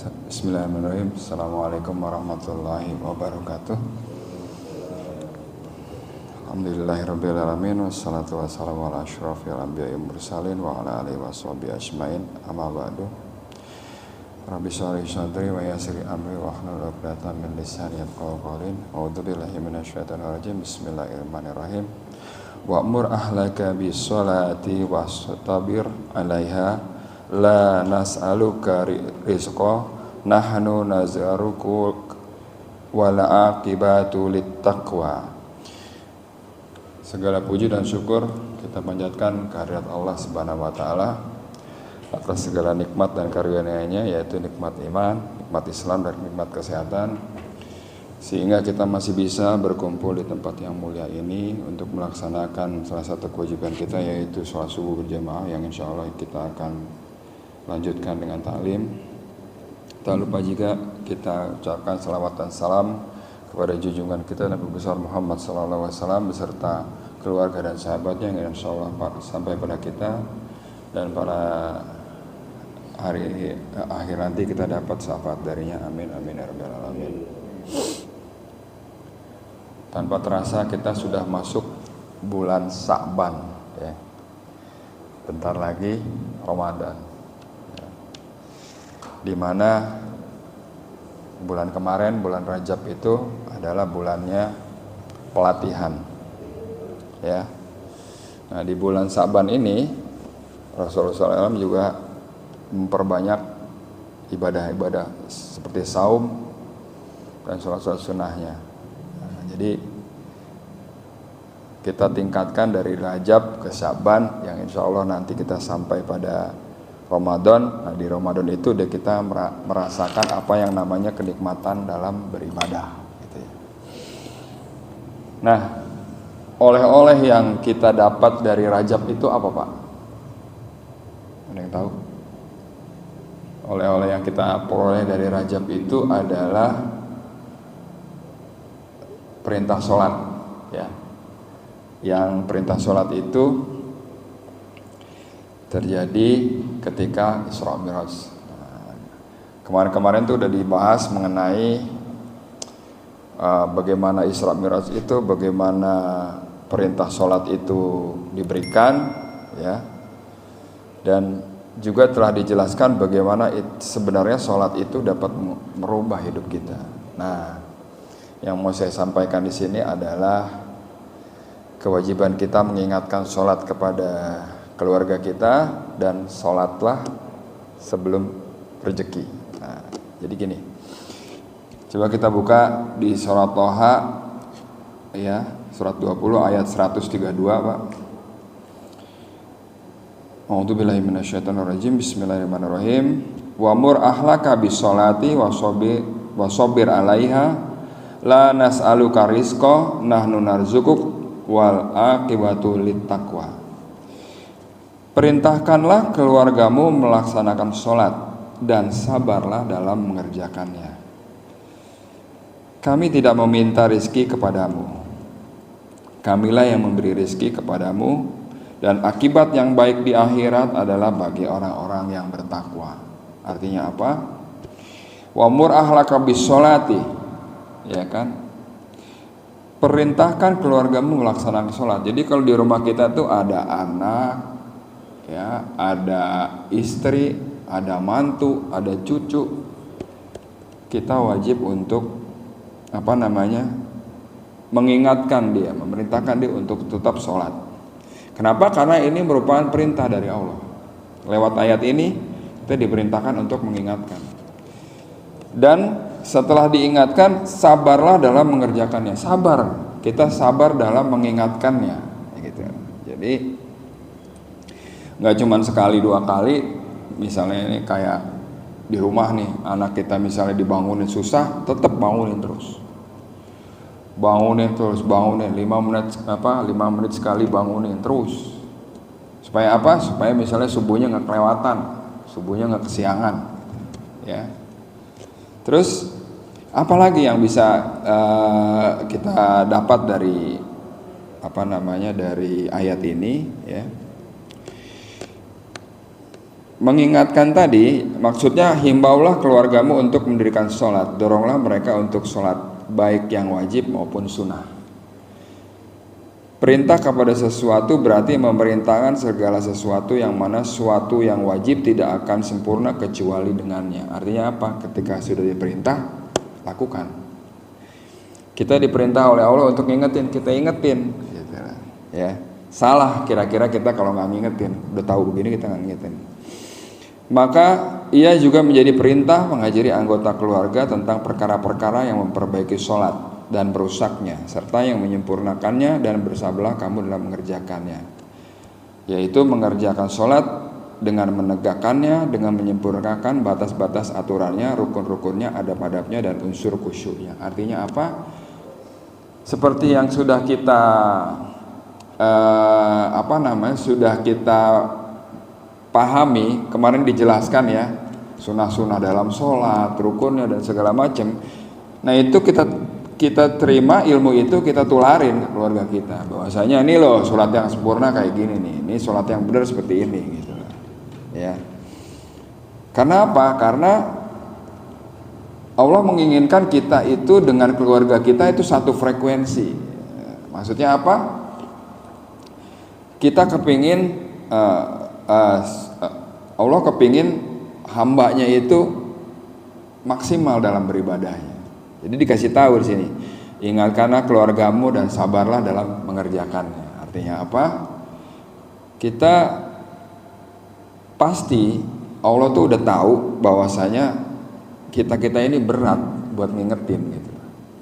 Bismillahirrahmanirrahim. Assalamualaikum warahmatullahi wabarakatuh. Alhamdulillahirabbil alamin wassalatu wassalamu ala asyrofil anbiya'i mursalin wa ala alihi washabihi ajmain. Amma ba'du. Rabbi shrah li sadri wa yassir li amri wahlul 'uqdatam min lisani yafqahu qawli. A'udzu billahi minasyaitonir rajim. Bismillahirrahmanirrahim. Wa'mur ahlaka bis sholati wastabir 'alaiha la nas'aluka rizqa nahnu naz'aruku wal aqibatu littaqwa. Segala puji dan syukur kita panjatkan kehadirat Allah Subhanahu wa taala atas segala nikmat dan karunia-Nya, yaitu nikmat iman, nikmat Islam dan nikmat kesehatan, sehingga kita masih bisa berkumpul di tempat yang mulia ini untuk melaksanakan salah satu kewajiban kita, yaitu sholat subuh berjamaah yang insya Allah kita akan lanjutkan dengan taklim. Tak lupa juga kita ucapkan salawat dan salam kepada junjungan kita Nabi besar Muhammad SAW beserta keluarga dan sahabatnya yang insya Allah sampai pada kita dan pada hari akhir nanti kita dapat syafaat darinya. Amin amin ya rabbal alamin. Tanpa terasa kita sudah masuk bulan Sya'ban, ya. Bentar lagi Ramadan. Di mana bulan kemarin, bulan Rajab itu adalah bulannya pelatihan, ya. Nah, di bulan Sya'ban ini Rasulullah SAW juga memperbanyak ibadah-ibadah seperti saum dan sholat-sholat sunnahnya. Nah, jadi kita tingkatkan dari Rajab ke Sya'ban yang insya Allah nanti kita sampai pada Ramadan. Nah, di Ramadan itu udah kita merasakan apa yang namanya kenikmatan dalam beribadah, gitu ya. Nah, oleh-oleh yang kita dapat dari Rajab itu apa, Pak? Ada yang tahu? Oleh-oleh yang kita peroleh dari Rajab itu adalah perintah sholat, ya. Yang perintah sholat itu terjadi ketika Isra Mi'raj. Kemarin-kemarin tuh udah dibahas mengenai bagaimana Isra Mi'raj itu, bagaimana perintah sholat itu diberikan, ya. Dan juga telah dijelaskan bagaimana sebenarnya sholat itu dapat merubah hidup kita. Nah, yang mau saya sampaikan di sini adalah kewajiban kita mengingatkan sholat kepada keluarga kita, dan sholatlah sebelum rezeki. Nah, jadi gini, coba kita buka di surat Thaha, ya, surat 20 ayat 132, Pak. A'udzubillahi minasyaitonirrajim. Bismillahirrahmanirrahim. Wa'mur ahlaka bis sholati washabir 'alaiha la nas'aluka rizqa nahnu narzukuk wal aqibatu littaqwa. Perintahkanlah keluargamu melaksanakan sholat dan sabarlah dalam mengerjakannya. Kami tidak meminta rizki kepadamu, kamilah yang memberi rizki kepadamu, dan akibat yang baik di akhirat adalah bagi orang-orang yang bertakwa. Artinya apa? Wa'mur ahlaka bis sholati, ya kan? Perintahkan keluargamu melaksanakan sholat. Jadi kalau di rumah kita tuh ada anak, ya, ada istri, ada mantu, ada cucu, kita wajib untuk mengingatkan dia, memerintahkan dia untuk tetap sholat. Kenapa? Karena ini merupakan perintah dari Allah. Lewat ayat ini kita diperintahkan untuk mengingatkan. Dan setelah diingatkan, sabarlah dalam mengerjakannya. Sabar, kita sabar dalam mengingatkannya, gitu. Jadi nggak cuma sekali dua kali. Misalnya ini kayak di rumah nih, anak kita misalnya dibangunin susah, tetap bangunin terus, bangunin 5 menit sekali bangunin terus. Supaya apa? Supaya misalnya subuhnya nggak kelewatan, subuhnya nggak kesiangan, ya. Terus apalagi yang bisa kita dapat dari dari ayat ini, ya. mengingatkan tadi, maksudnya himbaulah keluargamu untuk mendirikan sholat, doronglah mereka untuk sholat, baik yang wajib maupun sunnah. Perintah kepada sesuatu berarti memerintahkan segala sesuatu yang mana suatu yang wajib tidak akan sempurna kecuali dengannya. Artinya apa? Ketika sudah diperintah, lakukan. Kita diperintah oleh Allah untuk ngingetin, kita ingetin. Gitu, ya. Salah kira-kira kita kalau nggak ngingetin, udah tahu begini kita nggak ngingetin. Maka ia juga menjadi perintah mengajari anggota keluarga tentang perkara-perkara yang memperbaiki sholat dan merusaknya, serta yang menyempurnakannya, dan bersabarlah kamu dalam mengerjakannya, yaitu mengerjakan sholat dengan menegakkannya, dengan menyempurnakan batas-batas aturannya, rukun-rukunnya, adab-adabnya, dan unsur khusyuknya. Artinya apa? Seperti yang sudah kita sudah kita pahami kemarin, dijelaskan ya, sunnah-sunnah dalam sholat, rukunnya dan segala macam. Nah itu kita terima ilmu itu, kita tularin ke keluarga kita, bahwasanya ini loh sholat yang sempurna kayak gini nih, ini sholat yang benar seperti ini gitu ya. Karena apa? Karena Allah menginginkan kita itu dengan keluarga kita itu satu frekuensi. Maksudnya apa? Kita kepingin Allah kepingin hambanya itu maksimal dalam beribadahnya. Jadi dikasih tahu di sini, ingatkanlah keluargamu dan sabarlah dalam mengerjakannya. Artinya apa? Kita pasti Allah tuh udah tahu bahwasanya kita ini berat buat ngingetin gitu,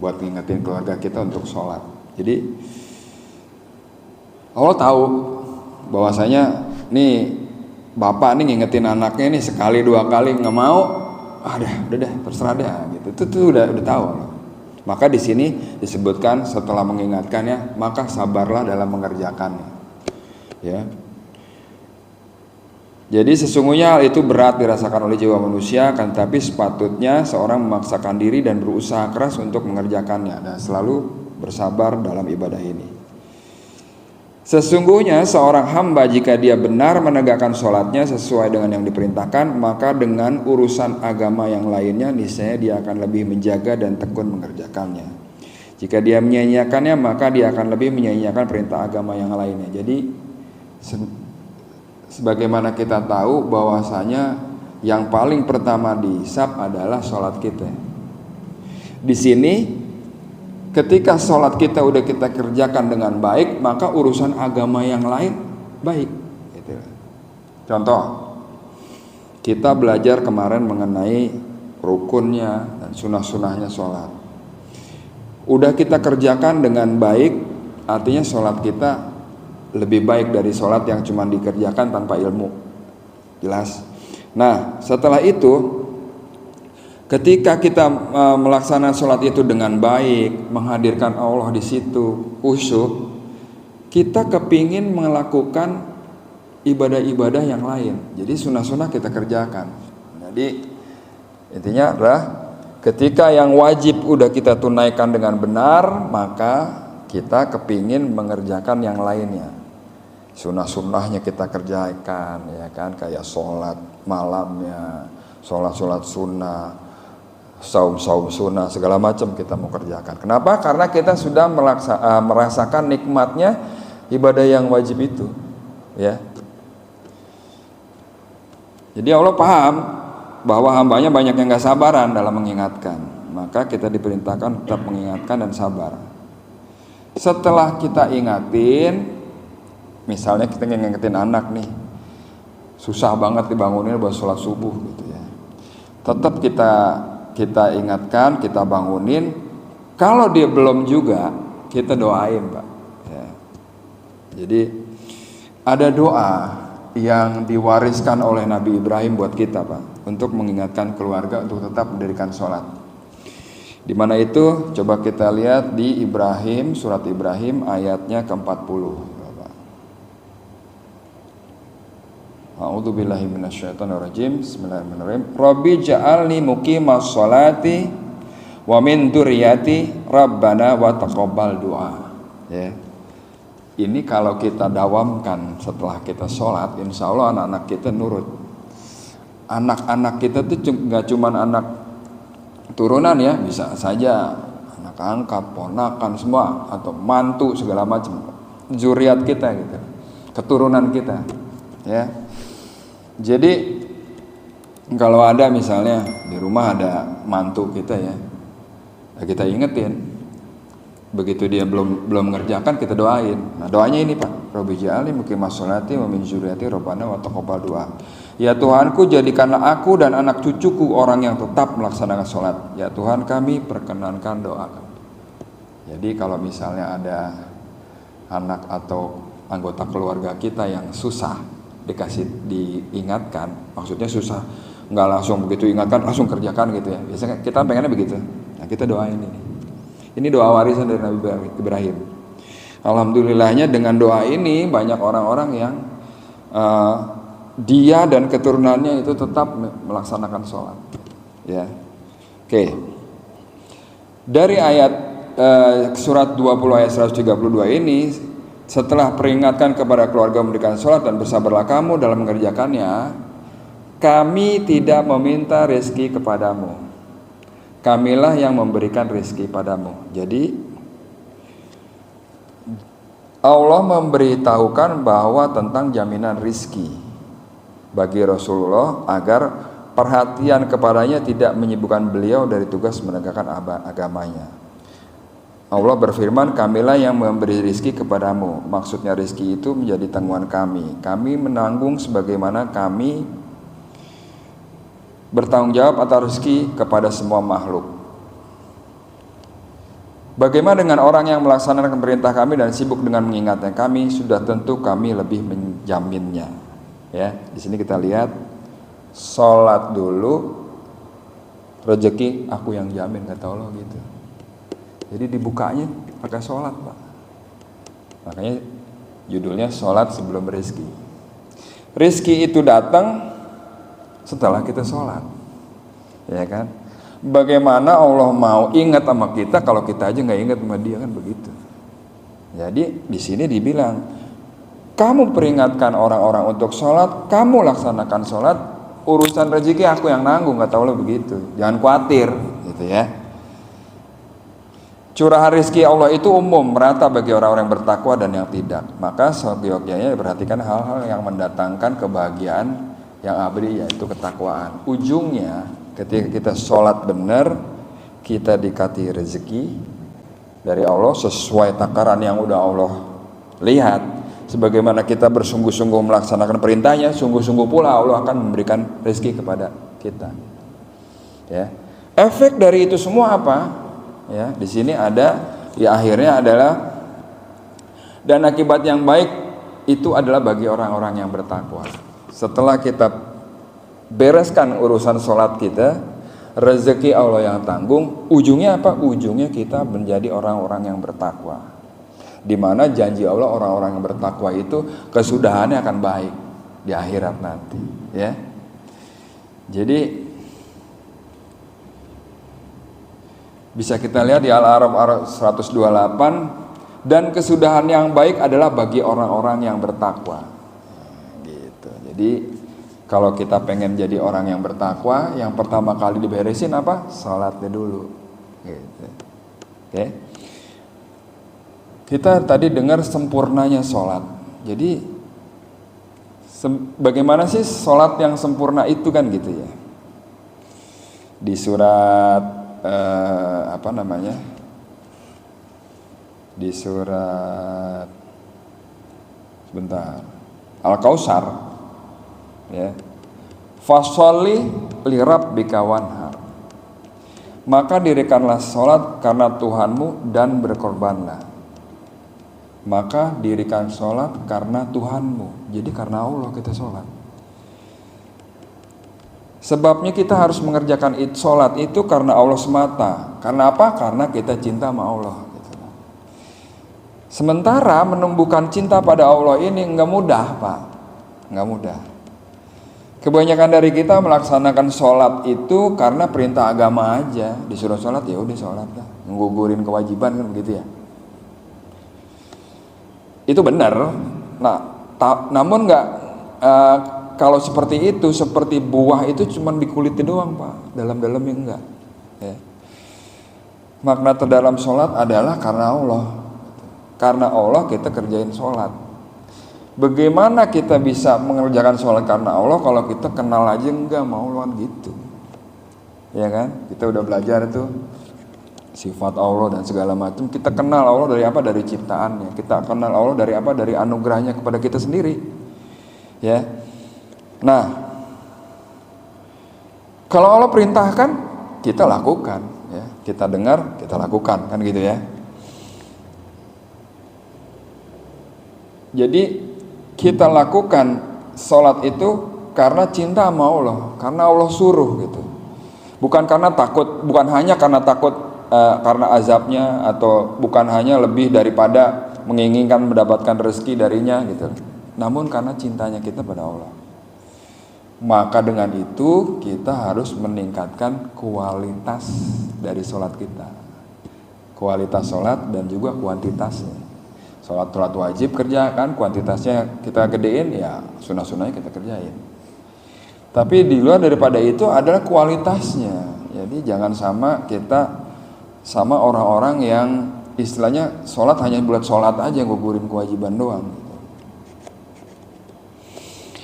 buat ngingetin keluarga kita untuk sholat. Jadi Allah tahu bahwasanya nih bapak nih ngingetin anaknya nih sekali dua kali nggak mau, udah deh terserah deh gitu. Itu udah tahu. Maka di sini disebutkan setelah mengingatkannya, maka sabarlah dalam mengerjakannya. Ya. Jadi sesungguhnya hal itu berat dirasakan oleh jiwa manusia, kan tapi sepatutnya seorang memaksakan diri dan berusaha keras untuk mengerjakannya dan selalu bersabar dalam ibadah ini. Sesungguhnya seorang hamba jika dia benar menegakkan sholatnya sesuai dengan yang diperintahkan, maka dengan urusan agama yang lainnya niscaya dia akan lebih menjaga dan tekun mengerjakannya. Jika dia menyia-nyiakannya, maka dia akan lebih menyia-nyiakan perintah agama yang lainnya. Jadi sebagaimana kita tahu bahwasanya yang paling pertama dihisab adalah sholat kita. Di sini ketika sholat kita udah kita kerjakan dengan baik, maka urusan agama yang lain baik. Gitu. Contoh, kita belajar kemarin mengenai rukunnya dan sunnah-sunnahnya sholat. Udah kita kerjakan dengan baik, artinya sholat kita lebih baik dari sholat yang cuma dikerjakan tanpa ilmu. Jelas. Nah, setelah itu ketika kita melaksanakan sholat itu dengan baik, menghadirkan Allah di situ, khusyuk, kita kepingin melakukan ibadah-ibadah yang lain. Jadi sunnah-sunnah kita kerjakan. Jadi intinya adalah ketika yang wajib udah kita tunaikan dengan benar, maka kita kepingin mengerjakan yang lainnya. Sunnah-sunnahnya kita kerjakan, ya kan, kayak sholat malamnya, sholat sunnah, saum sunnah, segala macam kita mau kerjakan. Kenapa? Karena kita sudah merasakan nikmatnya ibadah yang wajib itu, ya. Jadi Allah paham bahwa hambanya banyak yang gak sabaran dalam mengingatkan, maka kita diperintahkan tetap mengingatkan dan sabar. Setelah kita ingatin, misalnya kita ngingetin anak nih, susah banget dibangunin buat sholat subuh gitu ya, tetap kita ingatkan, kita bangunin. Kalau dia belum juga, kita doain, Pak. Ya. Jadi ada doa yang diwariskan oleh Nabi Ibrahim buat kita, Pak, untuk mengingatkan keluarga untuk tetap mendirikan sholat. Di mana itu? Coba kita lihat di Ibrahim, surat Ibrahim ayatnya ke-40. A'udzubillahi minasyaitonirrajim. Bismillahirrahmanirrahim. Rabbi ja'alni muqimas sholati wa min dzurriyyati rabbana wa taqabbal du'a. Ya. Ini kalau kita dawamkan setelah kita sholat, insya Allah anak-anak kita nurut. anak-anak kita tuh nggak cuman anak turunan ya, bisa saja anak angkat, ponakan semua, atau mantu segala macam, zuriat kita gitu, keturunan kita ya. Jadi kalau ada misalnya di rumah ada mantu kita ya, kita ingetin, begitu dia belum mengerjakan kita doain. Nah doanya ini Pak, Robbi ja'alni muqimah sholati wa min dzurriyyati rabbana wa taqabbal du'a. Ya Tuhanku, jadikanlah aku dan anak cucuku orang yang tetap melaksanakan sholat. Ya Tuhan kami, perkenankan doa kami. Jadi kalau misalnya ada anak atau anggota keluarga kita yang susah diingatkan, maksudnya susah, nggak langsung begitu ingatkan langsung kerjakan gitu ya. Biasanya kita pengennya begitu. Nah kita doain ini. Ini doa warisan dari Nabi Ibrahim. Alhamdulillahnya dengan doa ini banyak orang-orang yang dia dan keturunannya itu tetap melaksanakan sholat. Ya, oke. Dari ayat surat 20 ayat 132 ini, setelah peringatkan kepada keluarga memberikan sholat dan bersabarlah kamu dalam mengerjakannya, kami tidak meminta rezeki kepadamu. Kamilah yang memberikan rezeki padamu. Jadi Allah memberitahukan bahwa tentang jaminan rezeki bagi Rasulullah agar perhatian kepadanya tidak menyibukkan beliau dari tugas menegakkan agamanya. Allah berfirman, kamilah yang memberi rezeki kepadamu. Maksudnya rezeki itu menjadi tanggungan kami. Kami menanggung sebagaimana kami bertanggung jawab atas rezeki kepada semua makhluk. Bagaimana dengan orang yang melaksanakan perintah kami dan sibuk dengan mengingatnya kami, sudah tentu kami lebih menjaminnya. Ya, di sini kita lihat sholat dulu, rezeki aku yang jamin, kata Allah gitu. Jadi dibukanya pakai sholat Pak. Makanya judulnya sholat sebelum rezeki. Rezeki itu datang setelah kita sholat, ya kan? Bagaimana Allah mau ingat sama kita kalau kita aja nggak ingat sama Dia, kan begitu. Jadi di sini dibilang, kamu peringatkan orang-orang untuk sholat, kamu laksanakan sholat, urusan rezeki aku yang nanggung, kata Allah begitu. Jangan khawatir, gitu ya. Curahan rezeki Allah itu umum, merata bagi orang-orang yang bertakwa dan yang tidak. Maka seyogyanya perhatikan hal-hal yang mendatangkan kebahagiaan yang abadi, yaitu ketakwaan. Ujungnya ketika kita sholat benar, kita dikasih rezeki dari Allah sesuai takaran yang udah Allah lihat. Sebagaimana kita bersungguh-sungguh melaksanakan perintahnya, sungguh-sungguh pula Allah akan memberikan rezeki kepada kita. Ya. Efek dari itu semua apa? Ya, di sini ada, ya akhirnya adalah, dan akibat yang baik itu adalah bagi orang-orang yang bertakwa. Setelah kita bereskan urusan sholat kita, rezeki Allah yang tanggung, ujungnya apa? Ujungnya kita menjadi orang-orang yang bertakwa. Di mana janji Allah orang-orang yang bertakwa itu kesudahannya akan baik di akhirat nanti, ya. Jadi bisa kita lihat di Al-A'raf 128, dan kesudahan yang baik adalah bagi orang-orang yang bertakwa. Gitu. Jadi kalau kita pengen jadi orang yang bertakwa, yang pertama kali diberesin apa? Salatnya dulu. Gitu. Oke. Kita tadi dengar sempurnanya sholat. Jadi bagaimana sih sholat yang sempurna itu, kan gitu ya. Di surat di surat sebentar Al-Kautsar, ya, fasholli li rabbika wanhar, maka dirikanlah sholat karena Tuhanmu dan berkorbanlah. Maka dirikan sholat karena Tuhanmu. Jadi karena Allah kita sholat. Sebabnya kita harus mengerjakan sholat itu karena Allah semata. Karena apa? Karena kita cinta sama Allah. Sementara menumbuhkan cinta pada Allah ini nggak mudah Pak. Nggak mudah. Kebanyakan dari kita melaksanakan sholat itu karena perintah agama aja. Disuruh sholat ya udah sholat lah. Ngugurin kewajiban kan begitu ya. Itu benar. Nah, namun nggak kalau seperti itu, seperti buah itu cuma di kulitnya doang Pak, dalam-dalamnya enggak ya. Makna terdalam sholat adalah karena Allah. Karena Allah kita kerjain sholat. Bagaimana kita bisa mengerjakan sholat karena Allah kalau kita kenal aja enggak mau lawan gitu, ya kan? Kita udah belajar tuh sifat Allah dan segala macam. Kita kenal Allah dari apa? Dari ciptaannya. Kita kenal Allah dari apa? Dari anugerahnya kepada kita sendiri, ya. Nah, kalau Allah perintahkan kita lakukan, ya. Kita dengar, kita lakukan, kan gitu ya. Jadi kita lakukan sholat itu karena cinta sama Allah, karena Allah suruh gitu. Bukan karena takut, bukan hanya karena takut karena azabnya, atau bukan hanya lebih daripada menginginkan mendapatkan rezeki darinya gitu. Namun karena cintanya kita pada Allah. Maka dengan itu kita harus meningkatkan kualitas dari sholat kita. Kualitas sholat dan juga kuantitasnya. Sholat wajib kerjakan, kuantitasnya kita gedein, ya sunnah-sunnahnya kita kerjain. Tapi di luar daripada itu adalah kualitasnya. Jadi jangan sama kita sama orang-orang yang istilahnya sholat hanya buat sholat aja, gugurin kewajiban doang.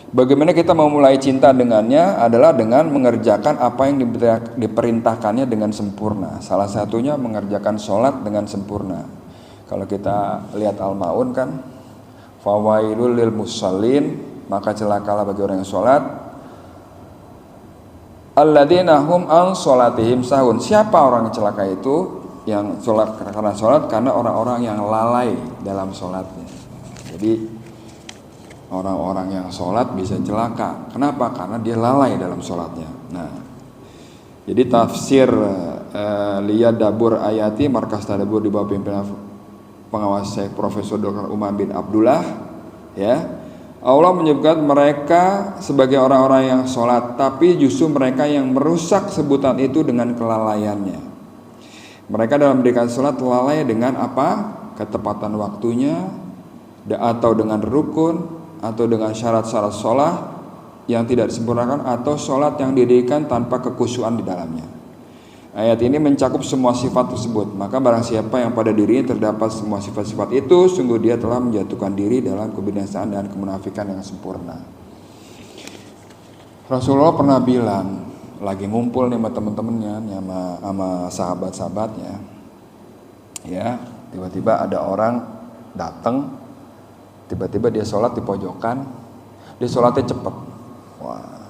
Bagaimana kita mau mulai cinta dengannya adalah dengan mengerjakan apa yang diperintahkannya dengan sempurna. Salah satunya mengerjakan sholat dengan sempurna. Kalau kita lihat Al-Maun kan, fawailul lil musallin, maka celakalah bagi orang yang sholat. Alladzina hum an sholatihim sahun. Siapa orang yang celaka itu? Yang sholat karena sholat, karena orang-orang yang lalai dalam sholatnya. Jadi orang-orang yang sholat bisa celaka. Kenapa? Karena dia lalai dalam sholatnya. Nah, jadi tafsir Liyad Dabur Ayati Markas Tadabbur di bawah pimpinan pengawas saya Profesor Dr. Umar bin Abdullah, ya, Allah menyebutkan mereka sebagai orang-orang yang sholat, tapi justru mereka yang merusak sebutan itu dengan kelalaiannya. Mereka dalam mendirikan sholat lalai dengan apa? Ketepatan waktunya, atau dengan rukun, atau dengan syarat-syarat sholat yang tidak disempurnakan, atau sholat yang didirikan tanpa kekhusyuan di dalamnya. Ayat ini mencakup semua sifat tersebut. Maka barang siapa yang pada dirinya terdapat semua sifat-sifat itu, sungguh dia telah menjatuhkan diri dalam kebinasaan dan kemunafikan yang sempurna. Rasulullah pernah bilang, lagi ngumpul nih sama temen-temennya, sama sahabat-sahabatnya, ya, tiba-tiba ada orang datang, tiba-tiba dia sholat di pojokan, dia sholatnya cepet, wah,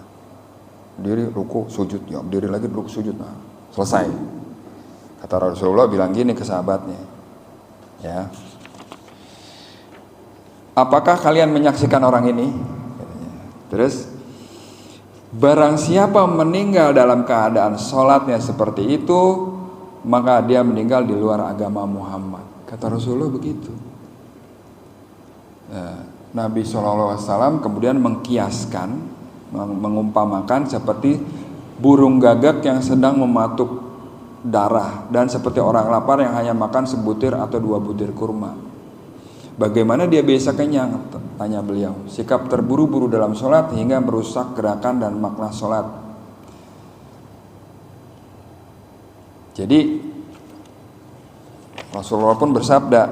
diri ruku sujud, ya, diri lagi ruku sujud, nah, selesai. Kata Rasulullah bilang gini ke sahabatnya, ya, apakah kalian menyaksikan orang ini? Terus, barang siapa meninggal dalam keadaan sholatnya seperti itu, maka dia meninggal di luar agama Muhammad. Kata Rasulullah begitu. Nabi SAW kemudian mengkiaskan, mengumpamakan seperti burung gagak yang sedang mematuk darah, dan seperti orang lapar yang hanya makan sebutir atau 2 butir kurma. Bagaimana dia bisa kenyang? Tanya beliau. Sikap terburu-buru dalam sholat hingga merusak gerakan dan makna sholat. Jadi Rasulullah pun bersabda,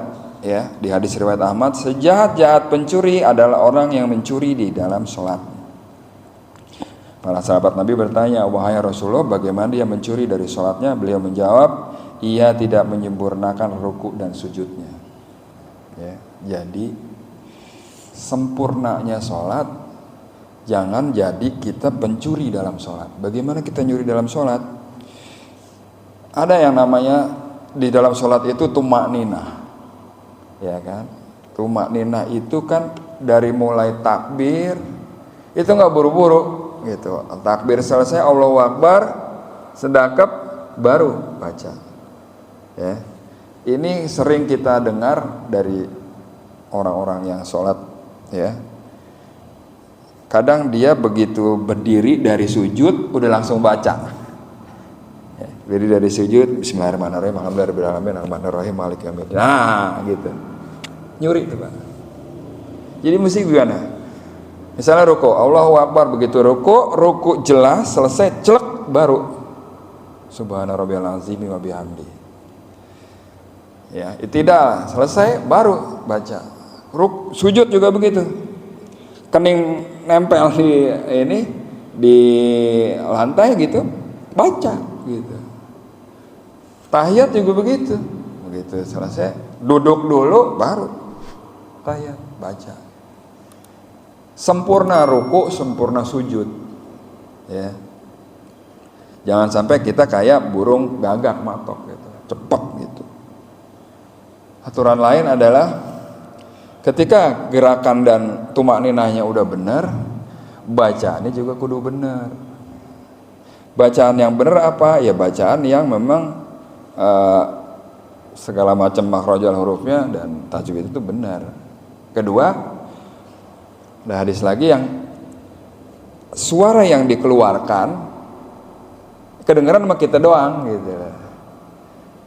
ya, di hadis riwayat Ahmad, sejahat-jahat pencuri adalah orang yang mencuri di dalam sholat. Para sahabat Nabi bertanya, wahai Rasulullah, bagaimana dia mencuri dari sholatnya? Beliau menjawab, ia tidak menyempurnakan ruku dan sujudnya. Ya, jadi sempurnanya sholat, jangan jadi kita pencuri dalam sholat. Bagaimana kita nyuri dalam sholat? Ada yang namanya di dalam sholat itu tumakninah, ya kan? Tumakninah itu kan dari mulai takbir itu nggak buru-buru, gitu. Takbir selesai, Allahu Akbar, sedekap, baru baca. Ya, ini sering kita dengar dari orang-orang yang sholat, ya. Kadang dia begitu berdiri dari sujud udah langsung baca. Ya, berdiri dari sujud, Bismillahirrahmanirrahim, Alhamdulillahirobbilalamin, Arrahmanirrahim, Maliki yaumiddin. Nah, gitu. Nyuri itu, Pak. Jadi mesti gimana? Misalnya ruku, Allahu Akbar, begitu ruku jelas, selesai, celek, baru Subhana rabbiyal azim wa bihamdi. Ya, tidak, selesai, baru baca. Sujud juga begitu. Kening nempel di lantai gitu, baca gitu. Tahiyat juga begitu. Begitu selesai, duduk dulu, baru tahiyat, baca. Sempurna ruku, sempurna sujud. Ya. Jangan sampai kita kayak burung gagak matok gitu, cepet gitu. Aturan lain adalah ketika gerakan dan tumak ninahnya udah benar, bacaannya juga kudu benar. Bacaan yang benar apa? Ya bacaan yang memang segala macam makhrajal hurufnya dan tajwid itu benar. Kedua, ada hadis lagi yang suara yang dikeluarkan kedengaran sama kita doang gitu.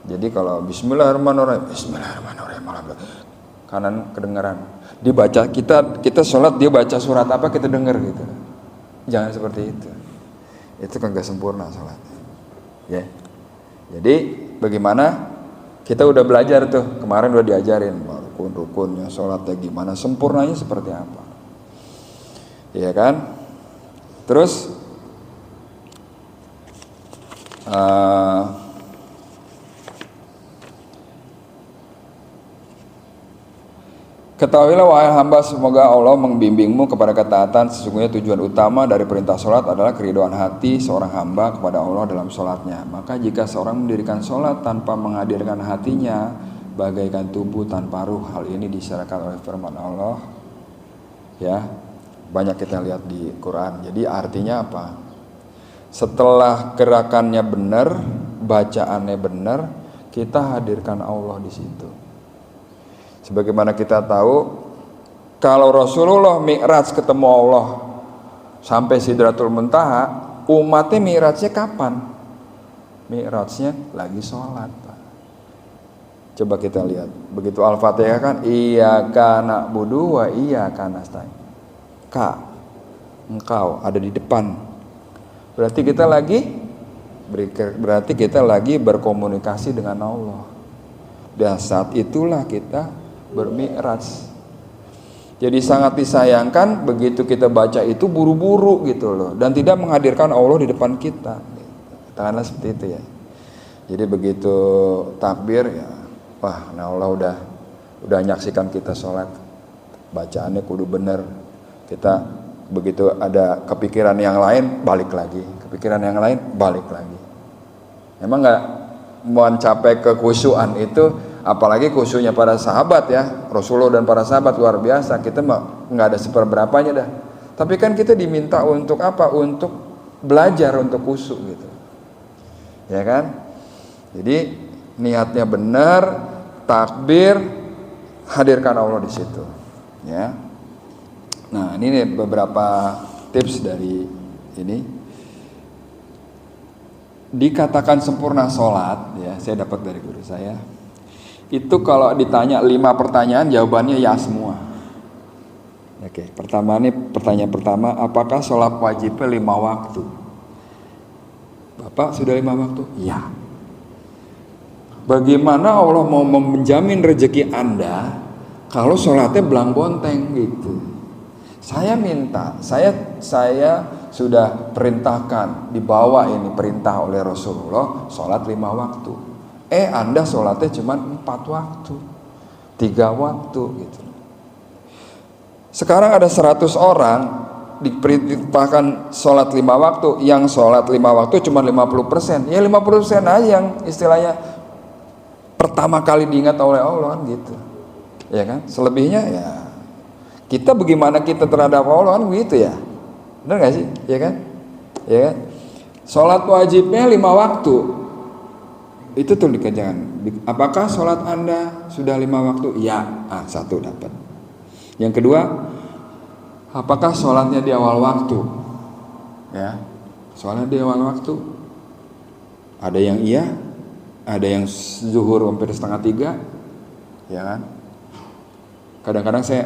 Jadi kalau Bismillahirrahmanirrahim, kanan kedengaran. Dibaca kita sholat, dia baca surat apa kita dengar gitu. Jangan seperti itu. Itu kan gak sempurna sholatnya. Ya. Jadi bagaimana kita udah belajar tuh, kemarin udah diajarin rukun-rukunnya, sholatnya gimana, sempurnanya seperti apa. Iya kan? Terus ketahuilah wahai hamba, semoga Allah membimbingmu kepada ketaatan. Sesungguhnya tujuan utama dari perintah sholat adalah keridhaan hati seorang hamba kepada Allah dalam sholatnya. Maka jika seorang mendirikan sholat tanpa menghadirkan hatinya, bagaikan tubuh tanpa ruh. Hal ini disyaratkan oleh firman Allah. Ya, banyak kita lihat di Quran. Jadi artinya apa? Setelah gerakannya benar, bacaannya benar, kita hadirkan Allah di situ. Sebagaimana kita tahu, kalau Rasulullah mi'raj ketemu Allah sampai Sidratul Muntaha, umatnya mi'rajnya kapan? Mi'rajnya lagi sholat. Coba kita lihat, begitu Al-Fatihah kan, iyyaka na'budu wa iyyaka nasta'in. Engkau ada di depan. Berarti kita lagi berkomunikasi dengan Allah. Dan saat itulah kita bermi'raj. Jadi sangat disayangkan begitu kita baca itu buru-buru gitu loh, dan tidak menghadirkan Allah di depan kita. Katakanlah seperti itu ya. Jadi begitu takbir ya, wah, nah Allah udah nyaksikan kita sholat, bacaannya kudu bener. Kita begitu ada kepikiran yang lain, balik lagi, kepikiran yang lain, balik lagi. Emang nggak mau mencapai kekhusyuan itu, apalagi khusyuknya para sahabat ya, Rasulullah dan para sahabat luar biasa. Kita mah nggak ada seperberapanya dah. Tapi kan kita diminta untuk apa? Untuk belajar, untuk khusyuk gitu, ya kan? Jadi niatnya benar, takbir, hadirkan Allah di situ, ya. Nah, ini beberapa tips dari ini. Dikatakan sempurna sholat, ya, saya dapat dari guru saya. Itu kalau ditanya 5 pertanyaan, jawabannya ya semua. Oke, pertanyaan pertama, apakah sholat wajibnya 5 waktu? Bapak sudah 5 waktu? Ya. Bagaimana Allah mau menjamin rezeki Anda kalau sholatnya belang bonteng gitu? Saya minta, saya sudah perintahkan, dibawa ini perintah oleh Rasulullah, sholat 5 waktu. Anda sholatnya cuma 4 waktu, 3 waktu gitu. Sekarang ada 100 orang diperintahkan sholat 5 waktu, yang sholat 5 waktu cuma 50%. Ya 50% aja yang istilahnya pertama kali diingat oleh Allah kan gitu. Ya kan? Selebihnya ya kita bagaimana kita terhadap Allah kan begitu ya. Benar gak sih? Ya kan? Ya kan? Sholat wajibnya 5 waktu. Itu tuh dikejangan. Apakah sholat Anda sudah 5 waktu? Ya. 1 dapat. Yang kedua, apakah sholatnya di awal waktu? Ya. Sholatnya di awal waktu. Ada yang iya, ada yang zuhur hampir setengah 3. Ya kan? Kadang-kadang saya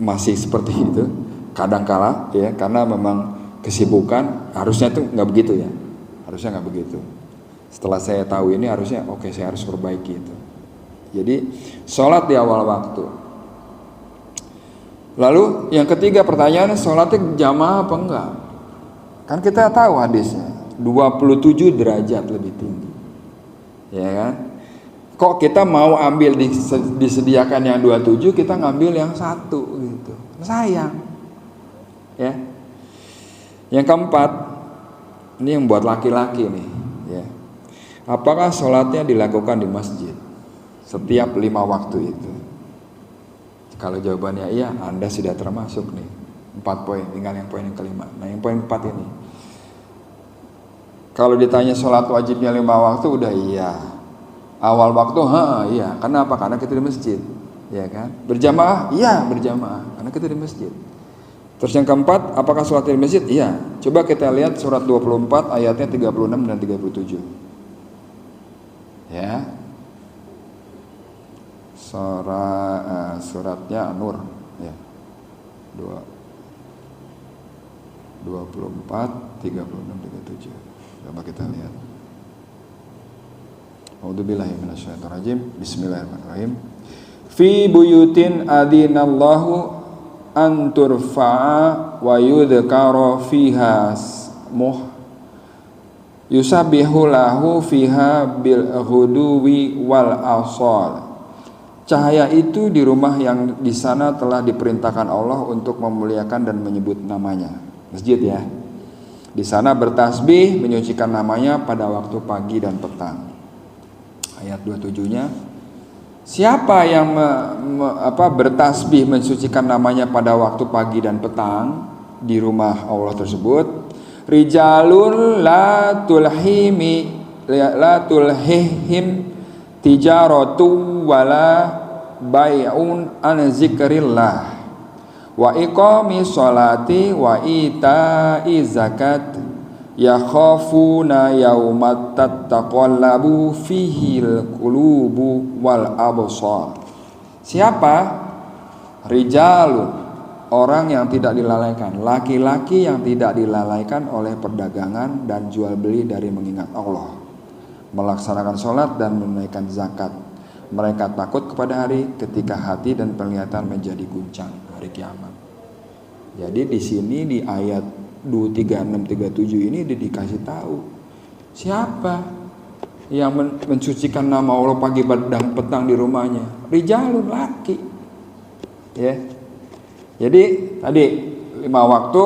masih seperti itu. kadangkala ya, karena memang kesibukan, harusnya tuh nggak begitu ya, harusnya nggak begitu. Setelah saya tahu ini harusnya oke, saya harus perbaiki itu. Jadi sholat di awal waktu. Lalu yang ketiga pertanyaannya, sholatnya jamaah apa enggak? Kan kita tahu hadisnya 27 derajat lebih tinggi, ya kan? Kok kita mau ambil disediakan yang 27, kita ngambil yang satu gitu, sayang ya. Yang keempat, ini yang buat laki-laki nih ya, apakah sholatnya dilakukan di masjid setiap 5 waktu itu? Kalau jawabannya iya, Anda sudah termasuk nih 4 poin, tinggal yang poin yang kelima. Nah yang poin 4 ini, kalau ditanya sholat wajibnya 5 waktu, udah iya. Awal waktu, iya. Kenapa? Karena kita di masjid, ya kan? Berjamaah, iya berjamaah, karena kita di masjid. Terus yang keempat, apakah sholat di masjid? Iya. Coba kita lihat surat 24 ayatnya 36 dan 37. Ya. Suratnya An-Nur, ya. 24, 36, 37. Coba kita lihat. A'udzubillahi minasyaitonirrajim. Bismillahirrahmanirrahim. Fi buyutin adinallahu an turfa'a wa yudhkara fiha ismuh yusabbihu lahu fiha bil ghuduwi wal asal. Cahaya itu di rumah yang di sana telah diperintahkan Allah untuk memuliakan dan menyebut namanya. Masjid ya. Di sana bertasbih, menyucikan namanya pada waktu pagi dan petang. Ayat 27-nya, siapa yang bertasbih mensucikan namanya pada waktu pagi dan petang di rumah Allah tersebut? Rijalun la tulhihim tijaratu wala bai'un an zikrillah wa iqamis sholati wa ita'i zakat yakhafuna yaumat tattaqallabu fihil qulubu wal absar. Siapa? Rijalun, orang yang tidak dilalaikan, laki-laki yang tidak dilalaikan oleh perdagangan dan jual beli dari mengingat Allah, melaksanakan sholat dan menunaikan zakat. Mereka takut kepada hari ketika hati dan penglihatan menjadi guncang, hari kiamat. Jadi di sini di ayat 36, 37 ini dikasih tahu siapa yang mensucikan nama Allah pagi dan petang di rumahnya. Rijalun, laki ya. Jadi tadi 5 waktu,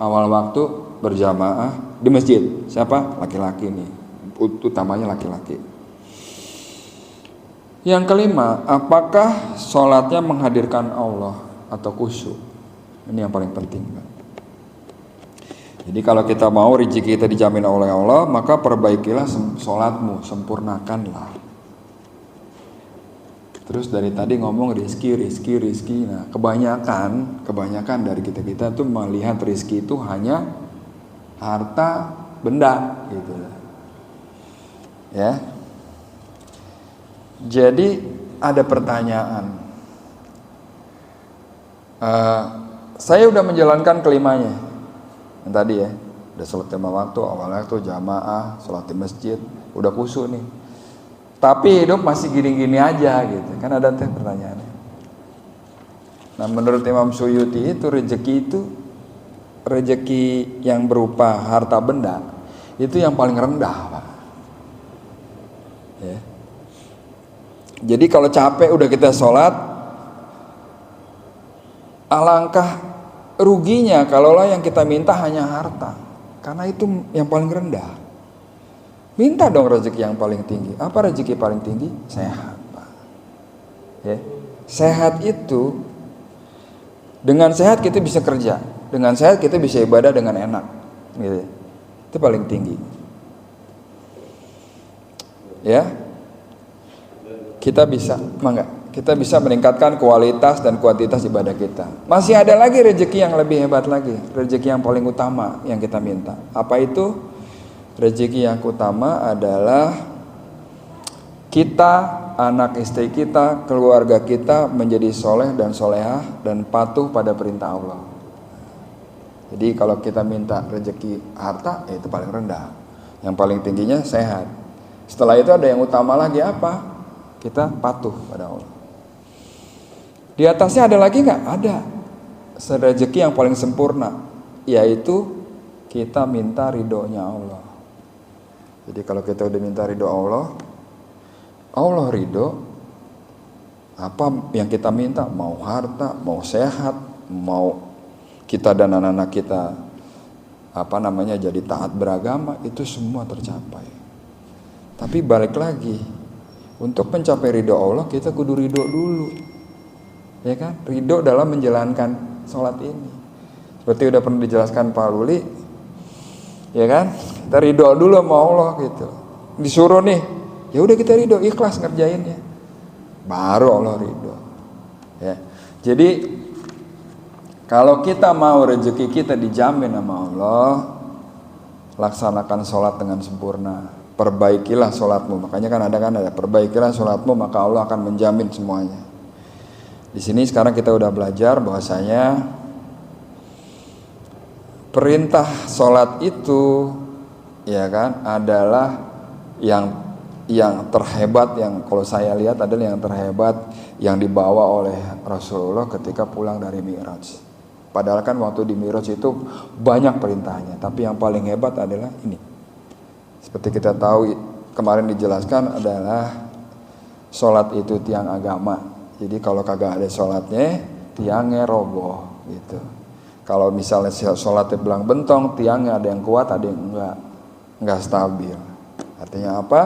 awal waktu berjamaah di masjid. Siapa? Laki-laki nih, utamanya laki-laki. Yang kelima, apakah sholatnya menghadirkan Allah atau khusyuk? Ini yang paling penting, Pak. Jadi kalau kita mau rezeki kita dijamin oleh Allah, maka perbaikilah sholatmu, sempurnakanlah. Terus dari tadi ngomong rizki. Nah kebanyakan dari kita tuh melihat rizki itu hanya harta benda gitu ya. Jadi ada pertanyaan, saya udah menjalankan kelimanya yang tadi ya, udah sholat 5 waktu, awalnya tuh jamaah, sholat di masjid, udah khusyuk nih, tapi hidup masih gini-gini aja gitu kan, ada teh pertanyaannya. Nah menurut Imam Suyuti itu rezeki yang berupa harta benda itu yang paling rendah, Pak ya. Jadi kalau capek udah kita sholat, alangkah ruginya kalaulah yang kita minta hanya harta, karena itu yang paling rendah. Minta dong rezeki yang paling tinggi. Apa rezeki paling tinggi? Sehat, Pak ya. Sehat itu, dengan sehat kita bisa kerja, dengan sehat kita bisa ibadah dengan enak gitu. Itu paling tinggi ya. Kita bisa meningkatkan kualitas dan kuantitas ibadah kita. Masih ada lagi rezeki yang lebih hebat lagi, rezeki yang paling utama yang kita minta. Apa itu? Rezeki yang utama adalah kita, anak istri kita, keluarga kita menjadi soleh dan solehah dan patuh pada perintah Allah. Jadi kalau kita minta rezeki harta, ya itu paling rendah. Yang paling tingginya sehat. Setelah itu ada yang utama lagi apa? Kita patuh pada Allah. Di atasnya ada lagi nggak? Ada. Rezeki yang paling sempurna, yaitu kita minta ridhonya Allah. Jadi kalau kita udah minta ridho Allah, Allah ridho. Apa yang kita minta, mau harta, mau sehat, mau kita dan anak-anak kita jadi taat beragama, itu semua tercapai. Tapi balik lagi, untuk mencapai ridho Allah kita kudu ridho dulu, ya kan? Ridho dalam menjalankan sholat ini, seperti udah pernah dijelaskan Pak Luli, ya kan? Kita ridho dulu sama Allah gitu. Disuruh nih, ya udah kita ridho, ikhlas ngerjainnya, baru Allah ridho. Ya, jadi kalau kita mau rezeki kita dijamin sama Allah, laksanakan sholat dengan sempurna. Perbaikilah sholatmu. Makanya kan ada perbaikilah sholatmu, maka Allah akan menjamin semuanya. Di sini sekarang kita udah belajar bahwasanya perintah sholat itu, ya kan, adalah yang terhebat, yang kalau saya lihat adalah yang terhebat yang dibawa oleh Rasulullah ketika pulang dari Mi'raj. Padahal kan waktu di Mi'raj itu banyak perintahnya, tapi yang paling hebat adalah ini. Seperti kita tahu kemarin dijelaskan adalah sholat itu tiang agama. Jadi kalau kagak ada sholatnya, tiangnya roboh gitu. Kalau misalnya sholatnya belang bentong, tiangnya ada yang kuat, ada yang enggak stabil. Artinya apa?